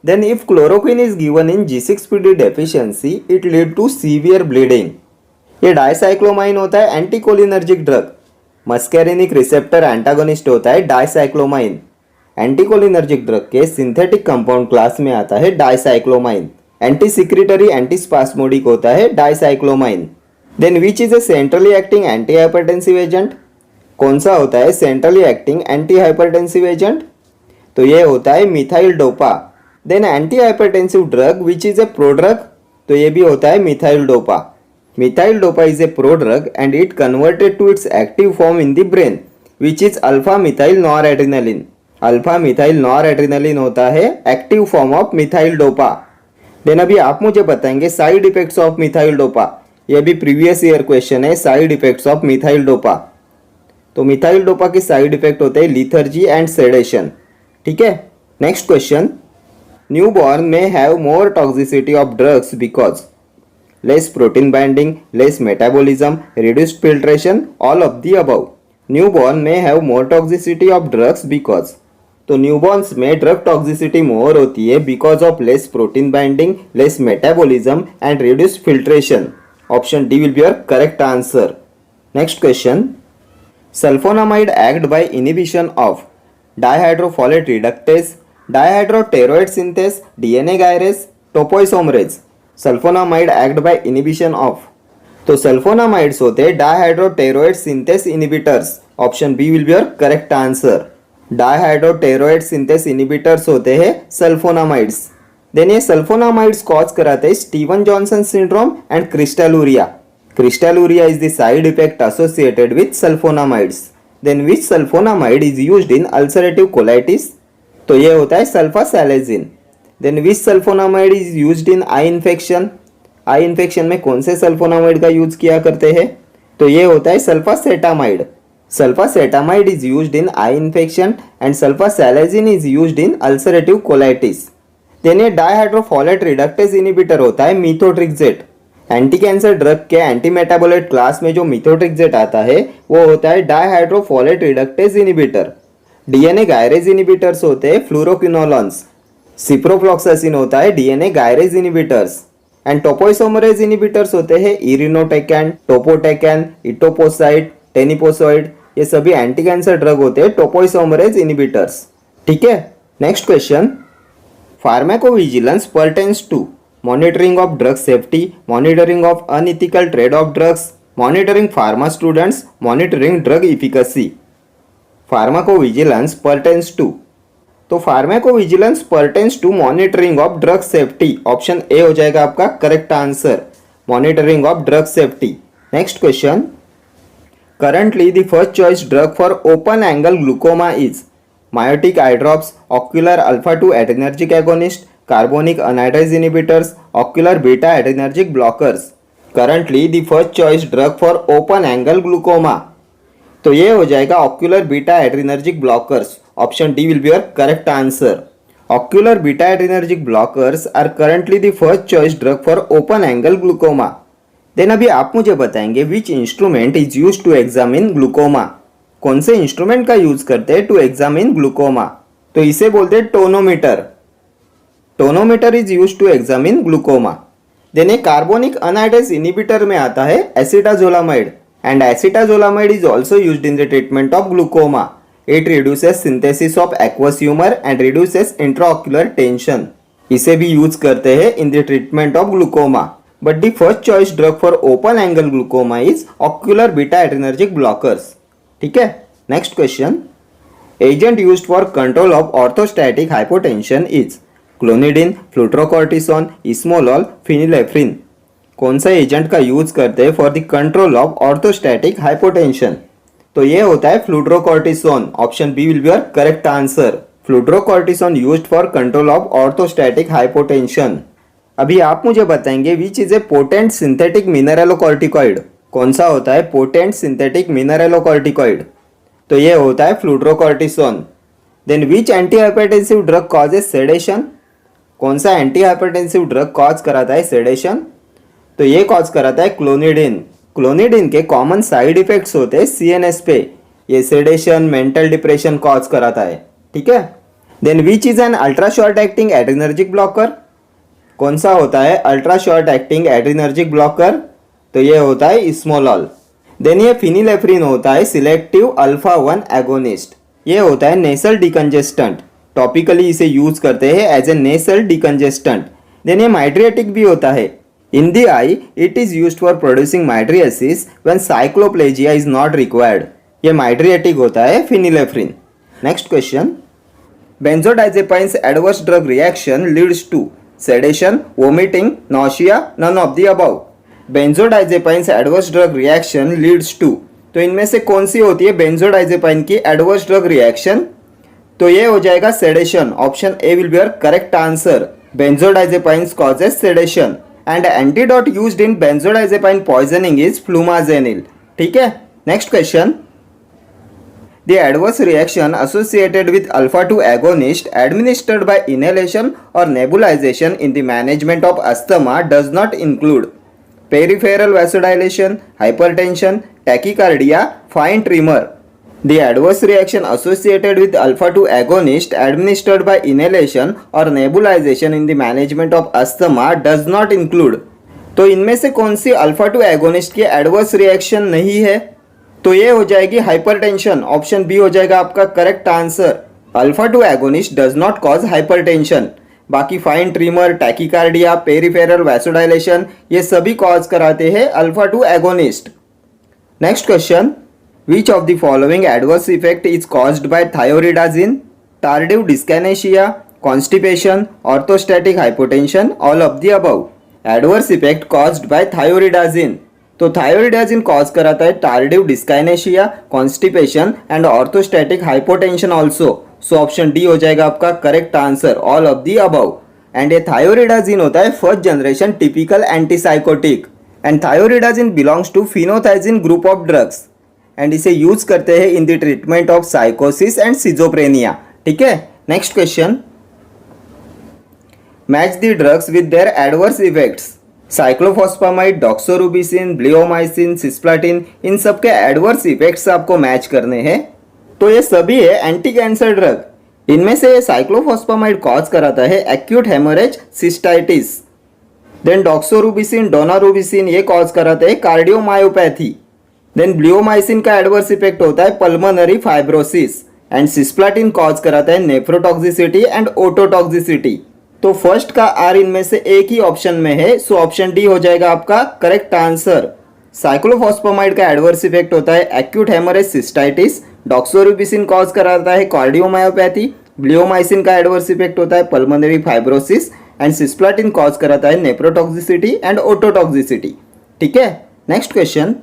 Then if chloroquine is given in G6PD deficiency it lead to severe bleeding. ये डाइसाइक्लोमाइन होता है anticholinergic drug, muscarinic receptor antagonist होता है डाइसाइक्लोमाइन। एंटीकोलिनर्जिक ड्रग के सिंथेटिक कंपाउंड क्लास में आता है डाइसाइक्लोमाइन। एंटी सिक्रिटरी एंटीस्पास्मोडिक होता है dicyclomine. Then which is a centrally acting anti hypertensive agent? कौन सा होता है centrally acting anti hypertensive agent? तो ये होता है methyl dopa. Then anti hypertensive drug which is a prodrug? तो ये भी होता है methyl dopa. Methyl dopa is a prodrug and it converted to its active form in the brain which is alpha methyl noradrenaline. Alpha methyl noradrenaline होता है active form of methyl dopa. Then अभी आप मुझे बताएंगे side effects of methyl dopa. ये भी previous year question है, side effects of methyl dopa. तो मिथाइल डोपा के साइड इफेक्ट होते हैं लिथर्जी एंड सेडेशन, ठीक है। नेक्स्ट क्वेश्चन, न्यूबॉर्न में have more toxicity of drugs because less protein binding, less metabolism, reduced filtration, all of the above. Newborn में have more toxicity of drugs because, तो newborns में drug toxicity more होती है because of less protein binding, less metabolism and reduced filtration. Option D will be your correct answer. Next question, sulfonamide act by inhibition of dihydrofolate reductase, dihydropteroate synthase, DNA gyrase, topoisomerase. Sulfonamide act by inhibition of, तो sulfonamides होते हैं dihydropteroate synthase inhibitors. Option B will be your correct answer. Dihydropteroate synthase inhibitors होते हैं sulfonamides. Then ये sulfonamides cause कराते हैं Steven Johnson syndrome and crystalluria. Crystalluria is the side effect associated with sulfonamides. Then which sulfonamide is used in ulcerative colitis? तो ये होता है sulfasalazine. Then which sulfonamide is used in eye infection? Eye infection में कौन से sulphonamide का use किया करते हैं? तो ये होता है सल्फासेटामाइड। Sulfacetamide is used in eye infection and sulfasalazine is used in ulcerative colitis. Then ये डाइहाइड्रोफोलेट रिडक्टेज इनिबिटर होता है मिथोट्रिक्सेट। एंटी कैंसर ड्रग के एंटी मेटाबोलाइट क्लास में जो मिथोट्रिक्सेट आता है वो होता है dihydrofolate reductase inhibitor. DNA gyrase inhibitors होते हैं फ्लोरोक्विनोलॉन्स। सिप्रोफ्लॉक्सासिन होता है DNA gyrase inhibitors. And topoisomerase inhibitors होते हैं इरिनोटेकैन, टोपोटेकैन, इटोपोसाइड, टेनिपोसॉइड। ये सभी एंटी कैंसर ड्रग होते हैं टोपोइसोमरेज इनिबिटर्स, ठीक है। Next question, pharmacovigilance pertains to monitoring of drug safety, monitoring of unethical trade of drugs, monitoring pharma students, monitoring drug efficacy. Pharmacovigilance pertains to, तो pharmacovigilance pertains to monitoring of drug safety. Option A हो जाएगा आपका correct answer, monitoring of drug safety. Next question, currently the first choice drug for open angle glaucoma is myotic eye drops, ocular alpha 2 adrenergic agonist, carbonic anhydrase inhibitors, ocular beta adrenergic blockers. Currently the first choice drug for open angle glaucoma, तो ये हो जाएगा ocular beta adrenergic blockers. Option D will be your correct answer. Ocular beta adrenergic blockers are currently the first choice drug for open angle glaucoma. Then अभी आप मुझे बताएंगे which instrument is use to examine glaucoma. कौन से instrument का use करते हैं to examine glaucoma? तो इसे बोलते हैं tonometer. Tonometer is use to examine glaucoma. Then a carbonic anhydrase inhibitor में आता है acetazolamide and acetazolamide is also used in the treatment of glaucoma. It reduces synthesis of aqueous humour and reduces intraocular tension. इसे भी use करते हैं in the treatment of glaucoma. But the first choice drug for open angle glaucoma is ocular beta adrenergic blockers. ठीक है, next question. Agent used for control of orthostatic hypotension is clonidine, fludrocortisone, esmolol, phenylephrine. कौन सा agent का use करते हैं for the control of orthostatic hypotension? तो ये होता है fludrocortisone. Option B will be your correct answer. Fludrocortisone used for control of orthostatic hypotension. अभी आप मुझे बताएंगे which is a potent synthetic mineralocorticoid. कौन सा होता है पोटेंट सिंथेटिक मिनरेलोकॉर्टिकॉइड? तो ये होता है fludrocortisone. Then which anti hypertensive drug causes sedation? कौन सा एंटी हाइपरटेंसिव ड्रग कॉज कराता है सेडेशन? तो ये कॉज कराता है क्लोनिडिन। क्लोनिडिन के कॉमन साइड इफेक्ट्स होते हैं सीएनएस पे। ये सेडेशन, मेंटल डिप्रेशन कॉज कराता है। ठीक है। Then which is an ultra short acting adrenergic blocker? कौन सा होता है ultra short acting adrenergic blocker? तो ये होता है इस्मोलॉल। देन ये फिनिलेफ्रिन होता है सिलेक्टिव अल्फा 1 एगोनिस्ट। ये होता है नेसल डिकंजेस्टेंट। टॉपिकली इसे यूज करते हैं as a nasal decongestant. Then ये माइड्रियाटिक भी होता है। In the eye it is used for producing mydriasis when cycloplegia is not required. ये माइड्रियाटिक होता है phenylephrine. Next question. Benzodiazepines adverse drug reaction leads to sedation, vomiting, nausea, none of the above. Benzodiazepines adverse drug reaction leads to. तो इनमें से कौन सी होती है benzodiazepine की एडवर्स ड्रग रिएक्शन? तो ये हो जाएगा sedation. Option A will be your correct answer. Benzodiazepines causes sedation and antidote used in benzodiazepine poisoning is flumazenil. ठीक है। Next question. The adverse reaction associated with alpha-2 agonist administered by inhalation or nebulization in the management of asthma does not include peripheral vasodilation, hypertension, tachycardia, fine tremor. The adverse reaction associated with alpha-2 agonist administered by inhalation or nebulization in the management of asthma does not include. तो इनमें से कौन सी अल्फा-2 agonist की adverse reaction नहीं है? तो ये हो जाएगी हाइपरटेंशन। ऑप्शन बी हो जाएगा आपका correct answer. Alpha two agonist does not cause hypertension. बाकी fine tremor, tachycardia, peripheral vasodilation ये सभी कॉज कराते हैं alpha two agonist. Next question. Which of the following adverse effect is caused by thioridazine? Tardive dyskinesia, constipation, orthostatic hypotension, all of the above. Adverse effect caused by thioridazine. तो thioridazine cause कराता है tardive dyskinesia, constipation and orthostatic hypotension also. So option D हो जाएगा आपका correct answer, all of the above. And ये thioridazine होता है first generation typical antipsychotic and thioridazine belongs to phenothiazine group of drugs and इसे use करते हैं in the treatment of साइकोसिस एंड सिजोप्रेनिया। ठीक है। Next question. Match the drugs with their adverse effects. Cyclophosphamide, doxorubicin, bleomycin, cisplatin, इन सब के adverse effects आपको मैच करने हैं। तो ये सभी है एंटी कैंसर ड्रग। इनमें से साइक्लोफॉस्फामाइड कॉज कराता है acute haemorrhage, cystitis. Then doxorubicin, डोनारूबिसिन ये कॉज कराते हैं कार्डियोमायोपैथी। देन ब्लियोमाइसिन का एडवर्स इफेक्ट होता है pulmonary fibrosis and cisplatin cause कराता है नेफ्रोटॉक्सिसिटी एंड ओटोटॉक्सिसिटी। तो फर्स्ट का आर इनमें से एक ही ऑप्शन में है। सो ऑप्शन डी हो जाएगा आपका करेक्ट आंसर। साइक्लोफॉस्फामाइड का एडवर्स इफेक्ट होता है acute haemorrhage, cystitis. Doxorubicin cause कराता है कार्डियोमायोपैथी। ब्लियोमाइसिन का एडवर्स इफेक्ट होता है pulmonary fibrosis and cisplatin cause कराता है नेफ्रोटॉक्सिसिटी एंड ओटोटॉक्सिसिटी। ठीक है। Next question.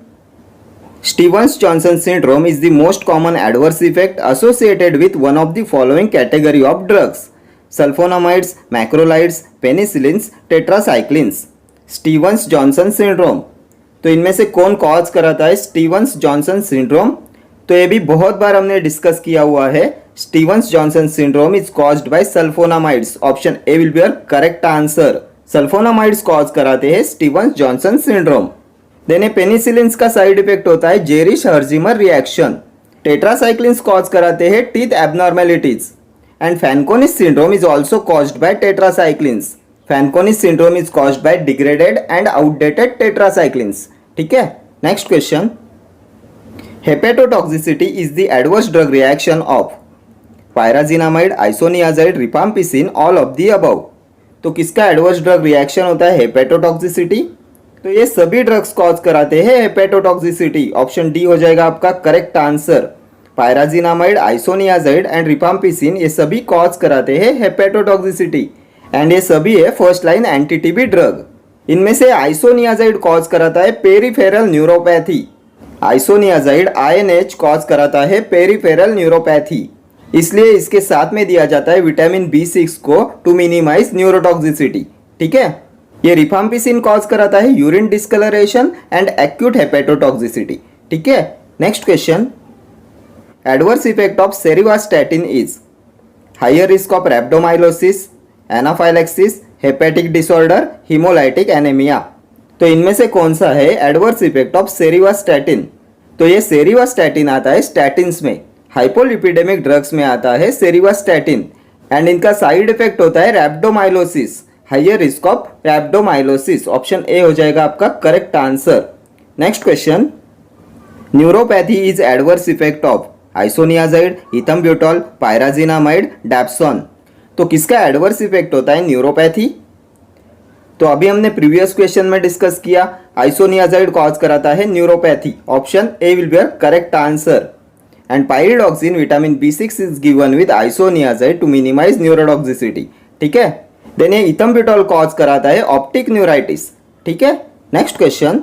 Stevens-Johnson syndrome is the most common adverse effect associated with one of the following category of drugs: sulfonamides, macrolides, penicillins, tetracyclines. Stevens Johnson syndrome. तो इनमें से कौन cause कराता है स्टीवन्स-जॉनसन सिंड्रोम? तो ये भी बहुत बार हमने डिस्कस किया हुआ है। Stevens Johnson syndrome is caused by sulfonamides. Option A will be your correct answer. Sulfonamides cause कराते हैं स्टीवन्स-जॉनसन सिंड्रोम। देन पेनिसिलिन्स का साइड इफेक्ट होता है जेरिश-हर्जिमर रिएक्शन। टेट्रासाइक्लिन्स कॉज कराते हैं teeth abnormalities and Fanconi's syndrome is also caused by tetracyclines. Fanconi's syndrome is caused by degraded and outdated tetracyclines. ठीक है। Next question. Hepatotoxicity is the adverse drug reaction of pyrazinamide, isoniazid, rifampicin, all of the above. तो किसका adverse drug reaction होता है? Hepatotoxicity. तो ये सभी drugs cause कराते हैं हेपेटोटॉक्सिसिटी। ऑप्शन डी हो जाएगा आपका correct answer. Pyrazinamide, isoniazid and rifampicin ये सभी कॉज कराते हैं हेपेटोटॉक्सिसिटी एंड ये सभी है first line anti TB drug. इनमें से आइसोनियाजाइड कॉज कराता है peripheral neuropathy. Isoniazid INH cause कराता है पेरिफेरल न्यूरोपैथी, इसलिए इसके साथ में दिया जाता है विटामिन B6 को टू मिनिमाइज न्यूरोटॉक्सिसिटी। ठीक है। ये रिफाम्पिसिन कॉज कराता है urine discolouration and acute hepatotoxicity. ठीक है। Next question, adverse effect of cerivastatin is higher risk of rhabdomyolysis, anaphylaxis, hepatic disorder, haemolytic anaemia. तो इनमें से कौन सा है एडवर्स इफेक्ट ऑफ सेरिवास्टैटिन? तो ये सेरिवास्टैटिन आता है स्टैटिन्स में, हाइपोलिपिडेमिक ड्रग्स में आता है सेरिवास्टैटिन एंड इनका साइड इफेक्ट होता है rhabdomyolysis, higher risk of rhabdomyolysis. Option A हो जाएगा आपका correct answer. Next question, neuropathy is adverse effect of isoniazid, ethambutol, pyrazinamide, dapsone. तो किसका एडवर्स इफेक्ट होता है न्यूरोपैथी? तो अभी हमने प्रीवियस क्वेश्चन में डिस्कस किया, आइसोनियाजाइड कॉज कराता है neuropathy. Option A will be your correct answer. And pyridoxine vitamin B6 is given with isoniazid to minimise neurotoxicity. ठीक है। देन ये इथम्ब्यूटॉल कॉज कराता है ऑप्टिक न्यूराइटिस। ठीक है। Next question,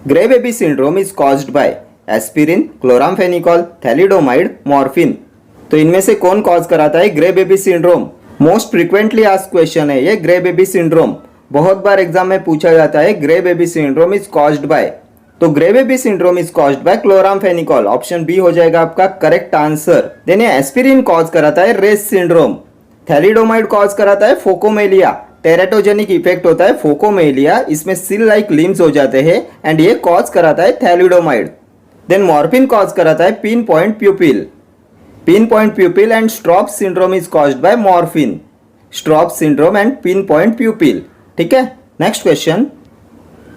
grey baby syndrome is caused by aspirin, chloramphenicol, thalidomide, morphine. तो इनमें से कौन कॉज कराता है grey baby syndrome? Most frequently asked question है ये ग्रे बेबी सिंड्रोम। बहुत बार एग्जाम में पूछा जाता है grey baby syndrome is caused by. तो grey baby syndrome is caused by chloramphenicol. Option B हो जाएगा आपका correct answer. Then aspirin cause कराता है रेस सिंड्रोम, थैलिडोमाइड कॉज कराता है फोकोमेलिया, टेरेटोजेनिक इफेक्ट होता है फोकोमेलिया, इसमें सिल लाइक लिम्स हो जाते हैं एंड ये कॉज कराता है थैलिडोमाइड। देन मॉर्फिन कॉज कराता है pin point pupil, pin point pupil and स्ट्रॉप syndrome is caused by morphine, Straub syndrome and pin point pupil. ठीक है। Next question,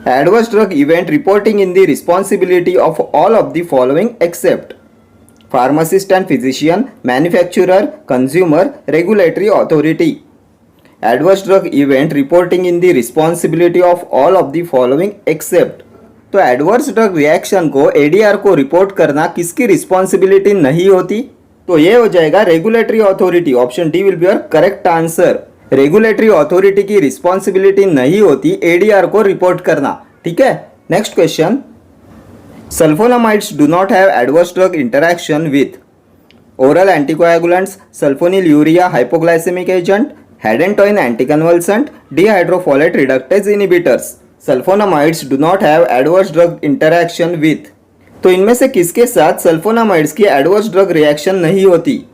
adverse drug event reporting in the responsibility of all of the following except pharmacist and physician, manufacturer, consumer, regulatory authority. Adverse drug event reporting in the responsibility of all of the following except. तो adverse drug reaction को ADR को report करना किसकी responsibility नहीं होती? तो ये हो जाएगा regulatory authority. Option D will be your correct answer. Regulatory authority की रिस्पॉन्सिबिलिटी नहीं होती एडीआर को रिपोर्ट करना। ठीक है। Next question, sulphonamides do not have adverse drug interaction with oral anticoagulants, sulphonylurea hypoglycaemic agent, hydantoin anticonvulsant, dihydrofolate reductase inhibitors. Sulphonamides do not have adverse drug interaction with. तो इनमें से किसके साथ सल्फोनामाइड्स की एडवर्स ड्रग रिएक्शन नहीं होती?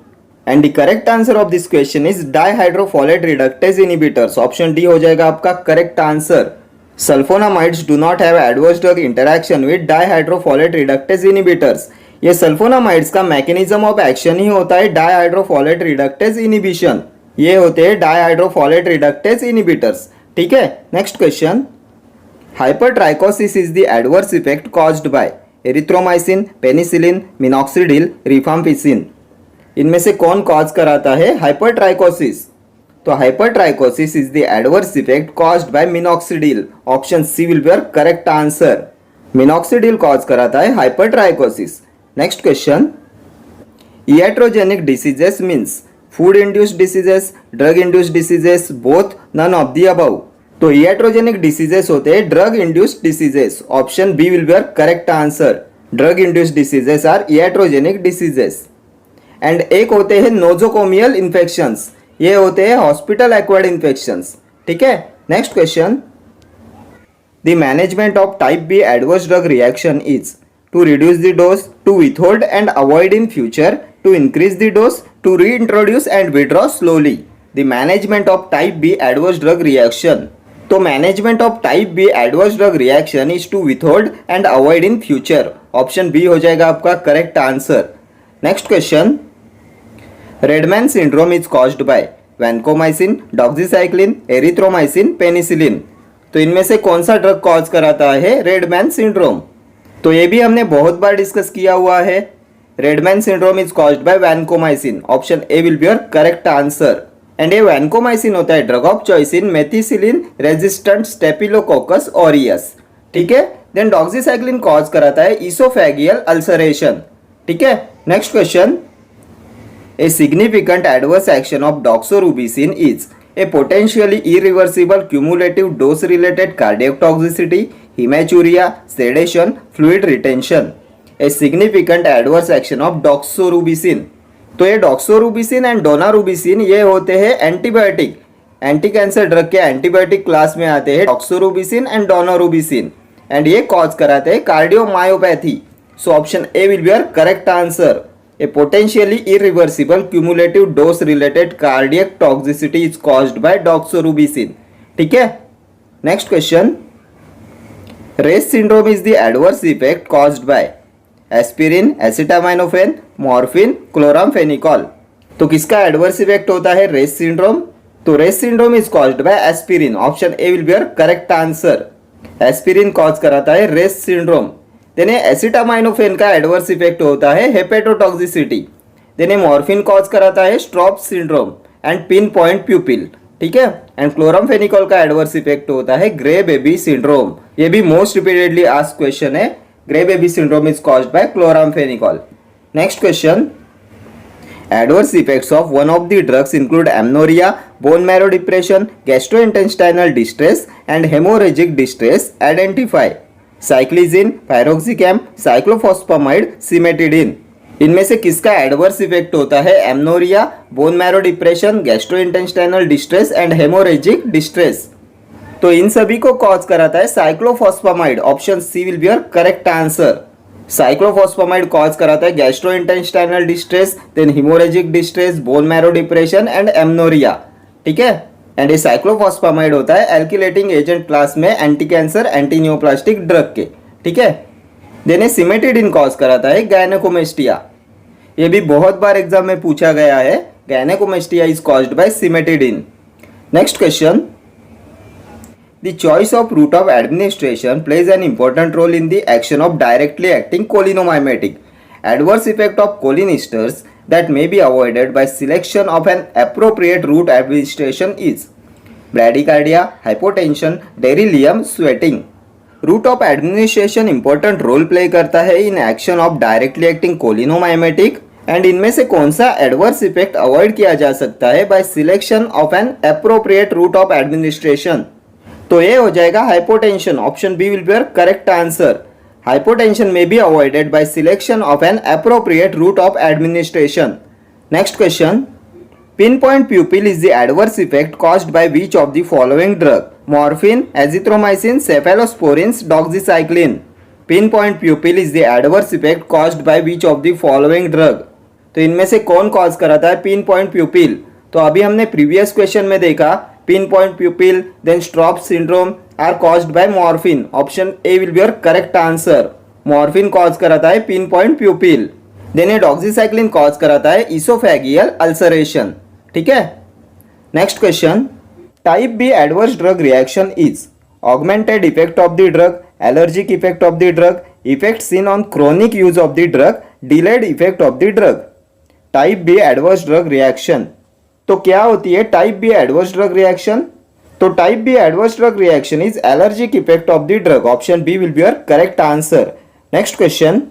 And the correct answer of this question is dihydrofolate reductase inhibitors. Option D हो जाएगा आपका correct answer. Sulphonamides do not have adverse drug interaction with dihydrofolate reductase inhibitors. ये सल्फोनामाइड्स का mechanism of action ही होता है डाइहाइड्रोफोलेट रिडक्टेज इनिबिशन। ये होते हैं डाइहाइड्रोफोलेट रिडक्टेज इनिबिटर्स। ठीक है। Next question, hypertrichosis is the adverse effect caused by erythromycin, penicillin, minoxidil, rifampicin. इनमें से कौन कॉज कराता है हाइपरट्राइकोसिस? तो hypertrichosis is the adverse effect caused by minoxidil. Option C will be your correct answer. Minoxidil cause कराता है hypertrichosis. Next question, iatrogenic diseases means food induced diseases, drug induced diseases, both, none of the above। तो iatrogenic diseases होते हैं drug induced diseases. Option B will be your correct answer. Drug induced diseases are iatrogenic diseases। And एक होते हैं nosocomial infections, ये होते हैं hospital acquired infections. ठीक है। Next question, the management of type B adverse drug reaction is to reduce the dose, to withhold and avoid in future, to increase the dose, to reintroduce and withdraw slowly. The management of type B adverse drug reaction. तो management of type B adverse drug reaction is to withhold and avoid in future. Option B हो जाएगा आपका correct answer. Next question, red man syndrome is caused bye vancomycin, doxycycline, erythromycin, penicillin. तो इनमें से कौन सा drug cause कराता है रेडमैन सिंड्रोम? तो ये भी हमने बहुत बार डिस्कस किया हुआ है। Redmayne syndrome is caused bye vancomycin, option A will be your correct answer. And ये वैनकोमाइसिन होता है drug of choice in methicillin resistant staphylococcus aureus, ठीक है। देन डॉक्सीसाइक्लिन कॉज कराता है इसोफेगियल अल्सरेशन, ठीक है। Next question, a significant adverse action of doxorubicin is a potentially irreversible cumulative dose related cardiac toxicity, haematuria, sedation, fluid retention. A significant adverse action of doxorubicin, तो ये doxorubicin and daunorubicin ये होते हैं antibiotic, anti cancer drug के antibiotic class में आते हैं doxorubicin and daunorubicin, and ये कॉज कराते हैं cardiomyopathy. So option A will be your correct answer. A potentially irreversible cumulative dose related cardiac toxicity is caused by doxorubicin, ठीक है। Next question, Reye's syndrome is the adverse effect caused by aspirin, acetaminophen, morphine, chloramphenicol. तो किसका adverse effect होता है Reye's syndrome? तो Reye's syndrome is caused by aspirin, option A will be your correct answer. Aspirin cause कराता है Reye's syndrome. Then एसिटामाइनोफेन का adverse effect होता है हेपेटोटॉक्सिसिटी। देन मॉर्फिन कॉज कराता है Straub syndrome and pin point pupil, ठीक है। एंड क्लोरामफेनिकॉल का एडवर्स इफेक्ट होता है ग्रे बेबी सिंड्रोम। ये भी मोस्ट रिपीटेडली आस्क्ड क्वेश्चन है, grey baby syndrome is caused by chloramphenicol. Next question, adverse effects of one of the drugs include amenorrhea, bone marrow depression, gastrointestinal distress and hemorrhagic distress. Identify cyclizine, pyroxicam, cyclophosphamide, cimetidine। इनमें से किसका adverse effect होता है amenorrhoea, bone marrow depression, gastrointestinal distress and haemorrhagic distress? तो इन सभी को cause कराता है cyclophosphamide, option C will be your correct answer. Cyclophosphamide cause कराता है gastrointestinal distress, then haemorrhagic distress, bone marrow depression and amenorrhoea, ठीक है। एंड ये साइक्लोफॉस्फामाइड होता है एल्किलेटिंग एजेंट क्लास में anti cancer anti neoplastic drug के, ठीक है। देन ये सिमेटिडिन कॉज कराता है गायनेकोमेस्टिया। ये भी बहुत बार एग्जाम में पूछा गया है, gynaecomastia is caused bye cimetidine. Next question, the choice of route of administration plays an important role in the action of directly acting cholinomimetic. Adverse effect of choline esters that may be avoided by selection of an appropriate route administration is bradycardia, hypotension, delirium, sweating. Route of administration important role play करता है in action of directly acting cholinomimetic, and इनमें से कौन सा adverse effect avoid किया जा सकता है by selection of an appropriate route of administration? तो ये हो जाएगा hypotension, option B will be your correct answer. Hypotension may be avoided by selection of an appropriate route of administration. Next question, pinpoint pupil is the adverse effect caused by which of the following drug? Morphine, azithromycin, cephalosporins, doxycycline. Pinpoint pupil is the adverse effect caused by which of the following drug? तो इनमें से कौन cause कराता है pin point प्यूपिल? तो अभी हमने previous question में देखा pin point pupil then Straub syndrome are caused by morphine, option A will be your correct answer. Morphine cause कराता है पिन पॉइंट प्यूपिल। देन ये डॉक्सीसाइक्लिन कॉज कराता है इसोफेगियल अल्सरेशन, ठीक है। Next question, type B adverse drug reaction is augmented effect of the drug, allergic effect of the drug, effect seen on chronic use of the drug, delayed effect of the drug. Type B adverse drug reaction, तो क्या होती है type B adverse drug reaction? तो type B adverse drug reaction is allergic effect of the drug, option B will be your correct answer. Next question,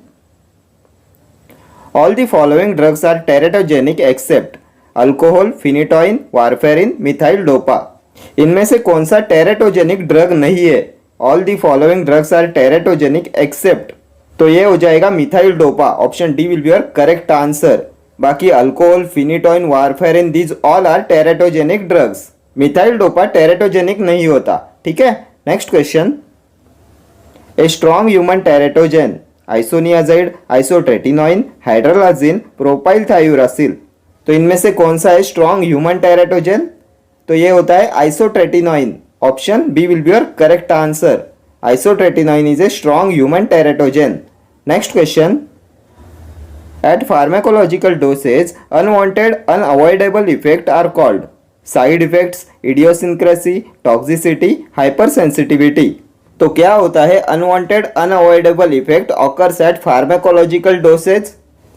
all the following drugs are teratogenic except alcohol, phenytoin, warfarin, methyl dopa. इनमें से कौन सा teratogenic drug नहीं है? All the following drugs are teratogenic except, तो ये हो जाएगा methyl dopa, option D will be your correct answer. बाकी alcohol, phenytoin, warfarin these all are teratogenic drugs. Methyl dopa teratogenic नहीं होता, ठीक है। Next question, a strong human teratogen isoniazid, isotretinoin, hydralazine, propylthiouracil. तो इनमें से कौन सा है स्ट्रॉन्ग ह्यूमन टेरेटोजेन? तो ये होता है isotretinoin, option B will be your correct answer. Isotretinoin is a strong human teratogen. Next question, at pharmacological dosage unwanted unavoidable effect are called side effects, idiosyncrasy, toxicity, hypersensitivity. तो क्या होता है unwanted unavoidable effect occurs at pharmacological dosage?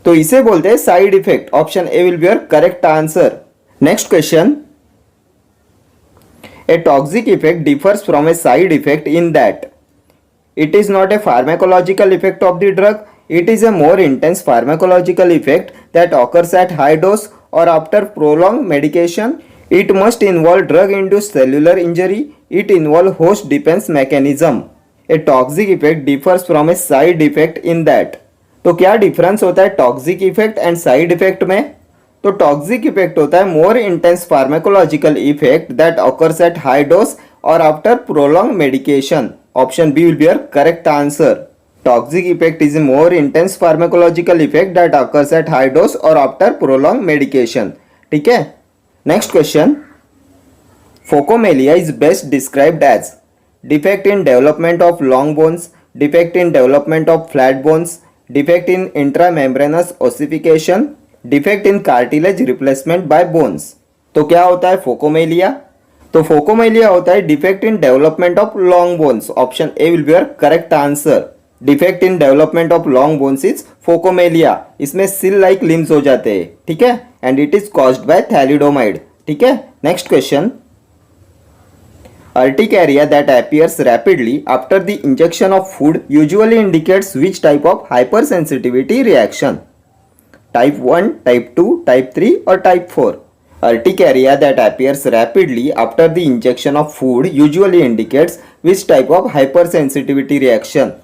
तो इसे बोलते हैं side effect. Option A will be your correct answer. Next question, a toxic effect differs from a side effect in that it is not a pharmacological effect of the drug, it is a more intense pharmacological effect that occurs at high dose or after prolonged medication. It must involve drug induced cellular injury, it involves host defense mechanism. A toxic effect differs from a side effect in that. तो क्या difference होता है toxic effect and side effect में? तो toxic effect होता है more intense pharmacological effect that occurs at high dose और after prolong medication. Option B will be your correct answer. Toxic effect is a more intense pharmacological effect that occurs at high dose और after prolong medication. ठीक है, next question, phocomelia is best described as defect in development of long bones, defect in development of flat bones, defect in intramembranous ossification, defect in cartilage replacement by bones. तो क्या होता है phocomelia? तो phocomelia होता है defect in development of long bones. Option A will be your correct answer. Defect in development of long bones is phocomelia. इसमें seal like limbs हो जाते हैं। ठीक है, and it is caused by thalidomide. ठीक है, next question, urticaria that appears rapidly after the injection of food usually indicates which type of hypersensitivity reaction? Type 1, type 2, type 3 or type 4? Urticaria that appears rapidly after the injection of food usually indicates which type of hypersensitivity reaction?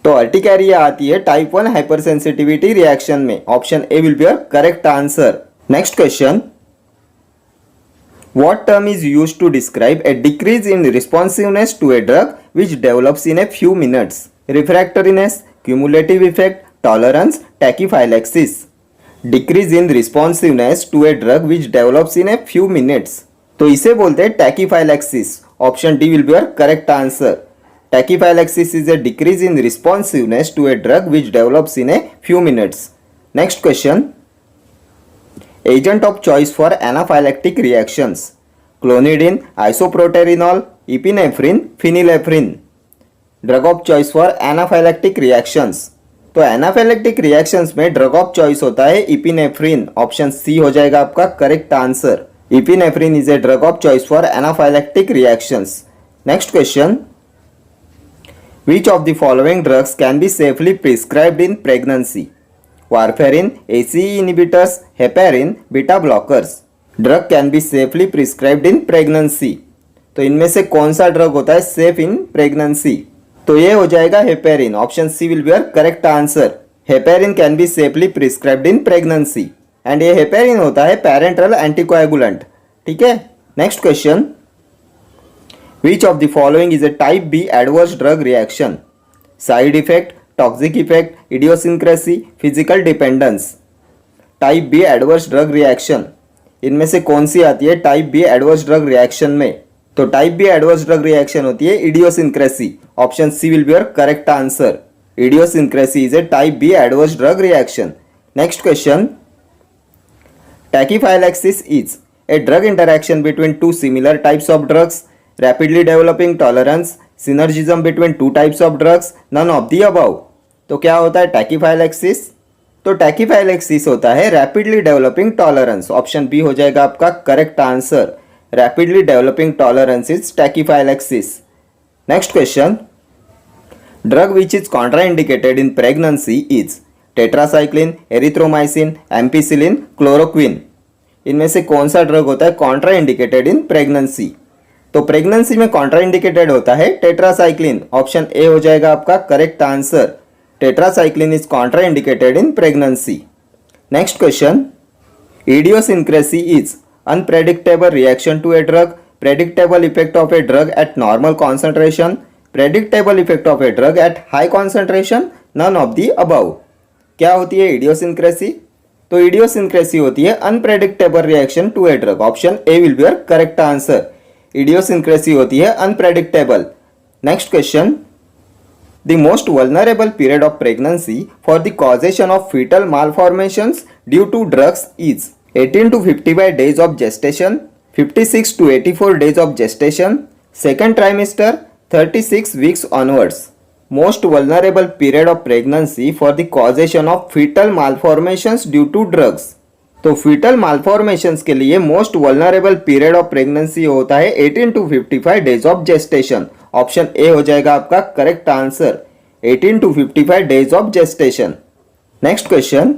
तो अर्टिकैरिया आती है type 1 hypersensitivity reaction में। Option A will be your correct answer. Next question, what term is used to describe a decrease in responsiveness to a drug which develops in a few minutes? Refractoriness, cumulative effect, tolerance, tachyphylaxis. Decrease in responsiveness to a drug which develops in a few minutes. तो इसे बोलते हैं tachyphylaxis. Option D will be your correct answer. Tachyphylaxis is a decrease in responsiveness to a drug which develops in a few minutes. Next question, agent of choice for anaphylactic reactions: clonidine, isoproterenol, epinephrine, phenylephrine. Drug of choice for anaphylactic reactions. तो anaphylactic reactions में drug of choice होता है epinephrine. Option C हो जाएगा आपका correct answer. Epinephrine is a drug of choice for anaphylactic reactions. Next question, which of the following drugs can be safely prescribed in pregnancy? Warfarin, ACE inhibitors, heparin, beta blockers. Drug can be safely prescribed in pregnancy. तो इनमें से कौन सा drug होता है safe in pregnancy? तो ये हो जाएगा heparin. Option C will be your correct answer. Heparin can be safely prescribed in pregnancy and ये हेपेरिन होता है पैरेंटल एंटीकोएगुलेंट। ठीक है, next question, which of the following is a type B adverse drug reaction? Side effect, toxic effect, idiosyncrasy, physical dependence. Type B adverse drug reaction, इनमें से कौन सी आती है type B adverse drug reaction में? तो type B adverse drug reaction होती है idiosyncrasy. Option C will be your correct answer. Idiosyncrasy is a type B adverse drug reaction. Next question, tachyphylaxis is a drug interaction between two similar types of drugs, rapidly developing tolerance, synergism between two types of drugs, none of the above. तो क्या होता है टैकीफाइलैक्सिस? तो tachyphylaxis होता है rapidly developing tolerance. Option B हो जाएगा आपका correct answer. Rapidly developing tolerance is tachyphylaxis. Next question, drug which is contraindicated in pregnancy is tetracycline, erythromycin, ampicillin, chloroquine. इनमें से कौन सा ड्रग होता है कॉन्ट्राइंडिकेटेड इन प्रेगनेंसी? तो प्रेगनेंसी में कॉन्ट्राइंडिकेटेड होता है टेट्रासाइक्लिन। ऑप्शन ए हो जाएगा आपका correct answer. Tetracycline is contraindicated in pregnancy. Next question, idiosyncrasy is unpredictable reaction to a drug, predictable effect of a drug at normal concentration, predictable effect of a drug at high concentration, none of the above. क्या होती है idiosyncrasy? तो idiosyncrasy होती है unpredictable reaction to a drug. Option A will be your correct answer. Idiosyncrasy होती है unpredictable. Next question, the most vulnerable period of pregnancy for the causation of foetal malformations due to drugs is 18 to 55 days of gestation, 56 to 84 days of gestation, second trimester, 36 weeks onwards. Most vulnerable period of pregnancy for the causation of fetal malformations due to drugs. तो fetal malformations के लिए most vulnerable period of pregnancy होता है 18 to 55 days of gestation. Option A हो जाएगा आपका correct answer, 18 to 55 days of gestation. Next question.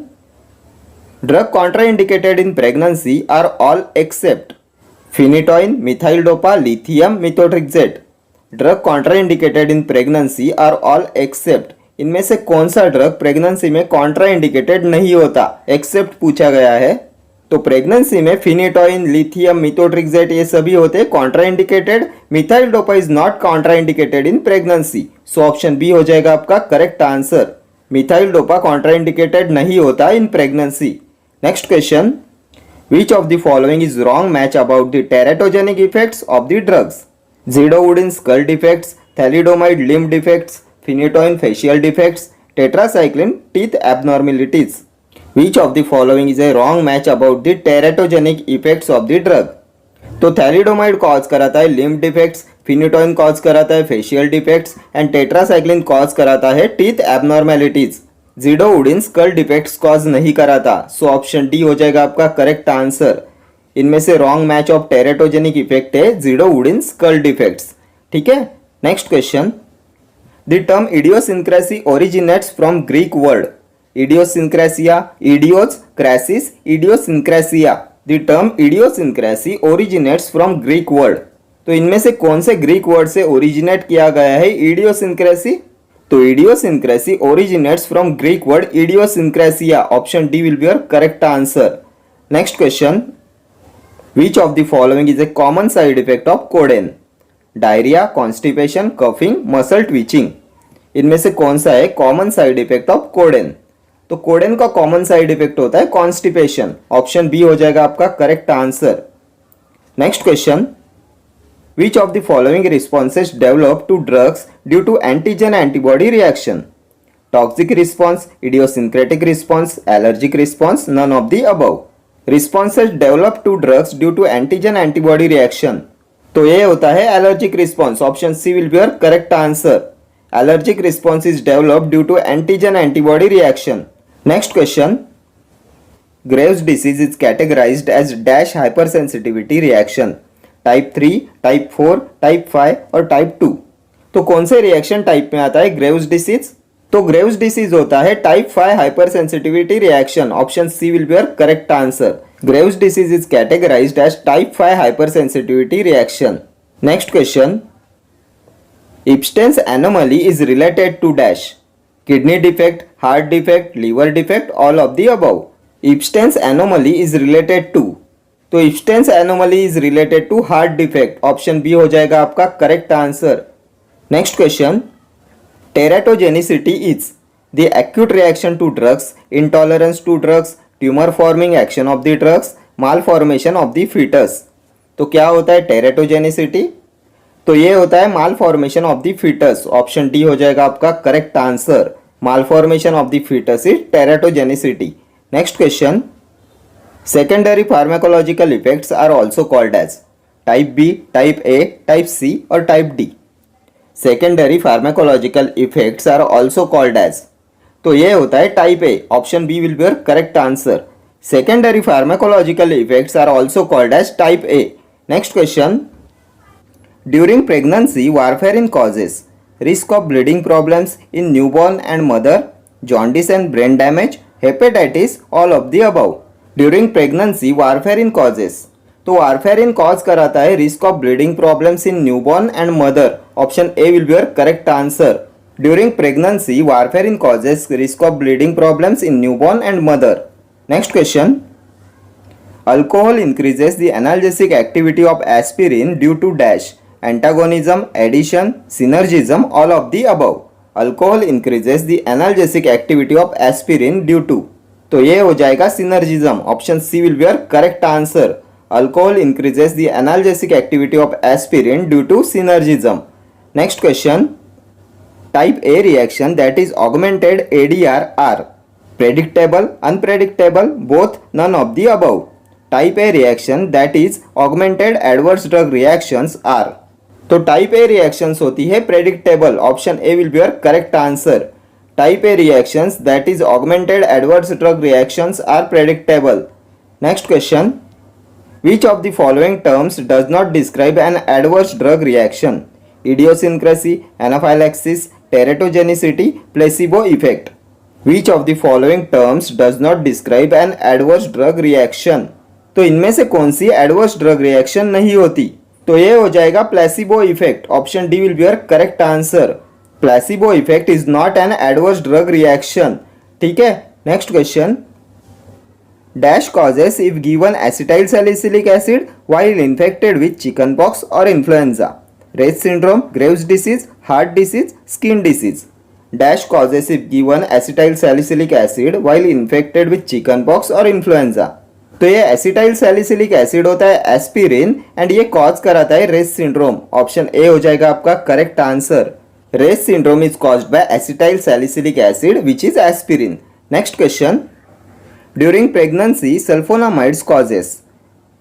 Drug contraindicated in pregnancy are all except phenytoin, methyl-dopa, lithium, methotrexate. Drug contraindicated in pregnancy are all except, इनमें से कौन सा drug pregnancy में contraindicated नहीं होता, एक्सेप्ट पूछा गया है. तो प्रेगनेंसी में फिनिटोइन, लिथियम, मिथोट्रिक्सेट ये सभी होते हैं contraindicated. Methyl dopa is not contraindicated in pregnancy. So option B हो जाएगा आपका correct answer. Methyl dopa contraindicated नहीं होता in pregnancy. Next question. Which of the following is wrong match about the teratogenic effects of the drugs? Zidovudin skull defects, thalidomide limb defects, phenytoin facial defects, tetracycline teeth abnormalities. Which of the following is a wrong match about the teratogenic effects of the drug? तो thalidomide cause कराता है limb defects, phenytoin cause कराता है facial defects and tetracycline cause कराता है teeth abnormalities. Zidovudine skull defects cause नहीं कराता. सो option D हो जाएगा आपका करेक्ट आंसर. इनमें से wrong match of teratogenic effect है ज़िडोवुडिन स्कल डिफेक्ट्स. ठीक है. Next question. The term idiosyncrasy originates from Greek word. Idiosyncrasia, idios, krasis, idiosyncrasia. The term idiosyncrasy originates from Greek word. तो इनमें से कौन से ग्रीक वर्ड से ओरिजिनेट किया गया है इडियोसिंक्रेसी? तो idiosyncrasy originates from Greek word idiosyncrasia. Option D will be your correct answer. Next question. Which of the following is a common side effect of codeine? Diarrhoea, constipation, coughing, muscle twitching. इनमें से कौन सा है common side effect of codeine? तो codeine का common side effect होता है constipation. Option B हो जाएगा आपका correct answer. Next question. Which of the following responses develop to drugs due to antigen antibody reaction? Toxic response, idiosyncratic response, allergic response, none of the above. Responses develop to drugs due to antigen antibody reaction. तो ये होता है allergic response. Option C will be your correct answer. Allergic response is developed due to antigen antibody reaction. Next question. Graves' disease is categorized as dash hypersensitivity reaction. Type 3, type 4, type 5 और type 2. तो कौन से reaction type में आता है Graves disease? तो Graves disease होता है type 5 hyper sensitivity reaction. Option C will be your correct answer. Graves disease is categorised as type 5 hyper sensitivity reaction. Next question. Ebstein's anomaly is related to dash. Kidney defect, heart defect, liver defect, all of the above. Ebstein's anomaly is related to. तो Ebstein's anomaly is related to heart defect. Option B हो जाएगा आपका correct answer. Next question. Teratogenicity is the acute reaction to drugs, intolerance to drugs, tumour forming action of the drugs, malformation of the foetus. तो क्या होता है teratogenicity? तो ये होता है malformation of the foetus. Option D हो जाएगा आपका correct answer. Malformation of the foetus is teratogenicity. Next question. Secondary pharmacological effects are also called as type B, type A, type C और type D. Secondary pharmacological effects are also called as. तो ये होता है type A. Option B will be your correct answer. Secondary pharmacological effects are also called as type A. Next question. During pregnancy, warfarin causes risk of bleeding problems in newborn and mother, jaundice and brain damage, hepatitis, all of the above. During pregnancy warfarin causes. तो warfarin cause कराता है risk of bleeding problems in newborn and mother. Option A will be your correct answer. During pregnancy warfarin causes risk of bleeding problems in newborn and mother. Next question. Alcohol increases the analgesic activity of aspirin due to dash. Antagonism, addition, synergism, all of the above. Alcohol increases the analgesic activity of aspirin due to. तो ये हो जाएगा synergism. Option C will be your correct answer. Alcohol increases the analgesic activity of aspirin due to synergism. Next question. Type A reaction that is augmented ADR are predictable, unpredictable, both, none of the above. Type A reaction that is augmented adverse drug reactions are तो type A reactions होती है predictable, option A will be your correct answer. Type A reactions that is augmented adverse drug reactions are predictable. Next question, which of the following terms does not describe an adverse drug reaction? Idiosyncrasy, anaphylaxis, teratogenicity, placebo effect. Which of the following terms does not describe an adverse drug reaction? तो इनमें से कौन सी adverse drug reaction नहीं होती? तो ये हो जाएगा placebo effect, option D will be your correct answer. Placebo effect is not an adverse drug reaction. ठीक है, next question, dash causes if given acetyl salicylic acid while infected with chickenpox or influenza? Rett syndrome, Graves disease, heart disease, skin disease. Dash causes if given acetyl salicylic acid while infected with chickenpox or influenza. तो ये acetyl salicylic acid होता है aspirin and ये cause कराता है Reye's syndrome, option A हो जाएगा आपका correct answer. Reye's syndrome is caused by acetyl salicylic acid which is aspirin. Next question, during pregnancy sulfonamides causes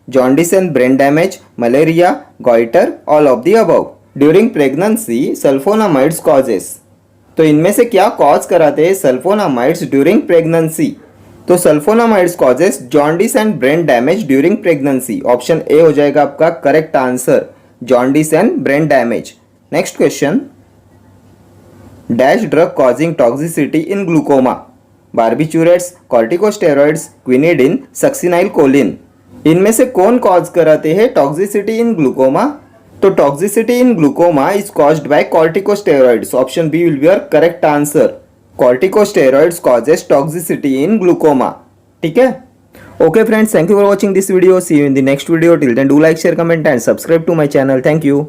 jaundice and brain damage, malaria, goiter, all of the above. During pregnancy sulfonamides causes, तो इनमें से क्या cause कराते हैं sulfonamides during pregnancy? तो sulfonamides causes jaundice and brain damage during pregnancy, option A हो जाएगा आपका correct answer, jaundice and brain damage. Next question, dash drug causing toxicity in glaucoma? Barbiturates, corticosteroids, quinidine, succinylcholine. इनमें से कौन cause कराते हैं toxicity in glaucoma? तो toxicity in glaucoma is caused by corticosteroids, option B will be your correct answer. Corticosteroids causes toxicity in glaucoma. ठीक है, okay friends, thank you for watching this video. See you in the next video. Till then do like, share, comment and subscribe to my channel. Thank you.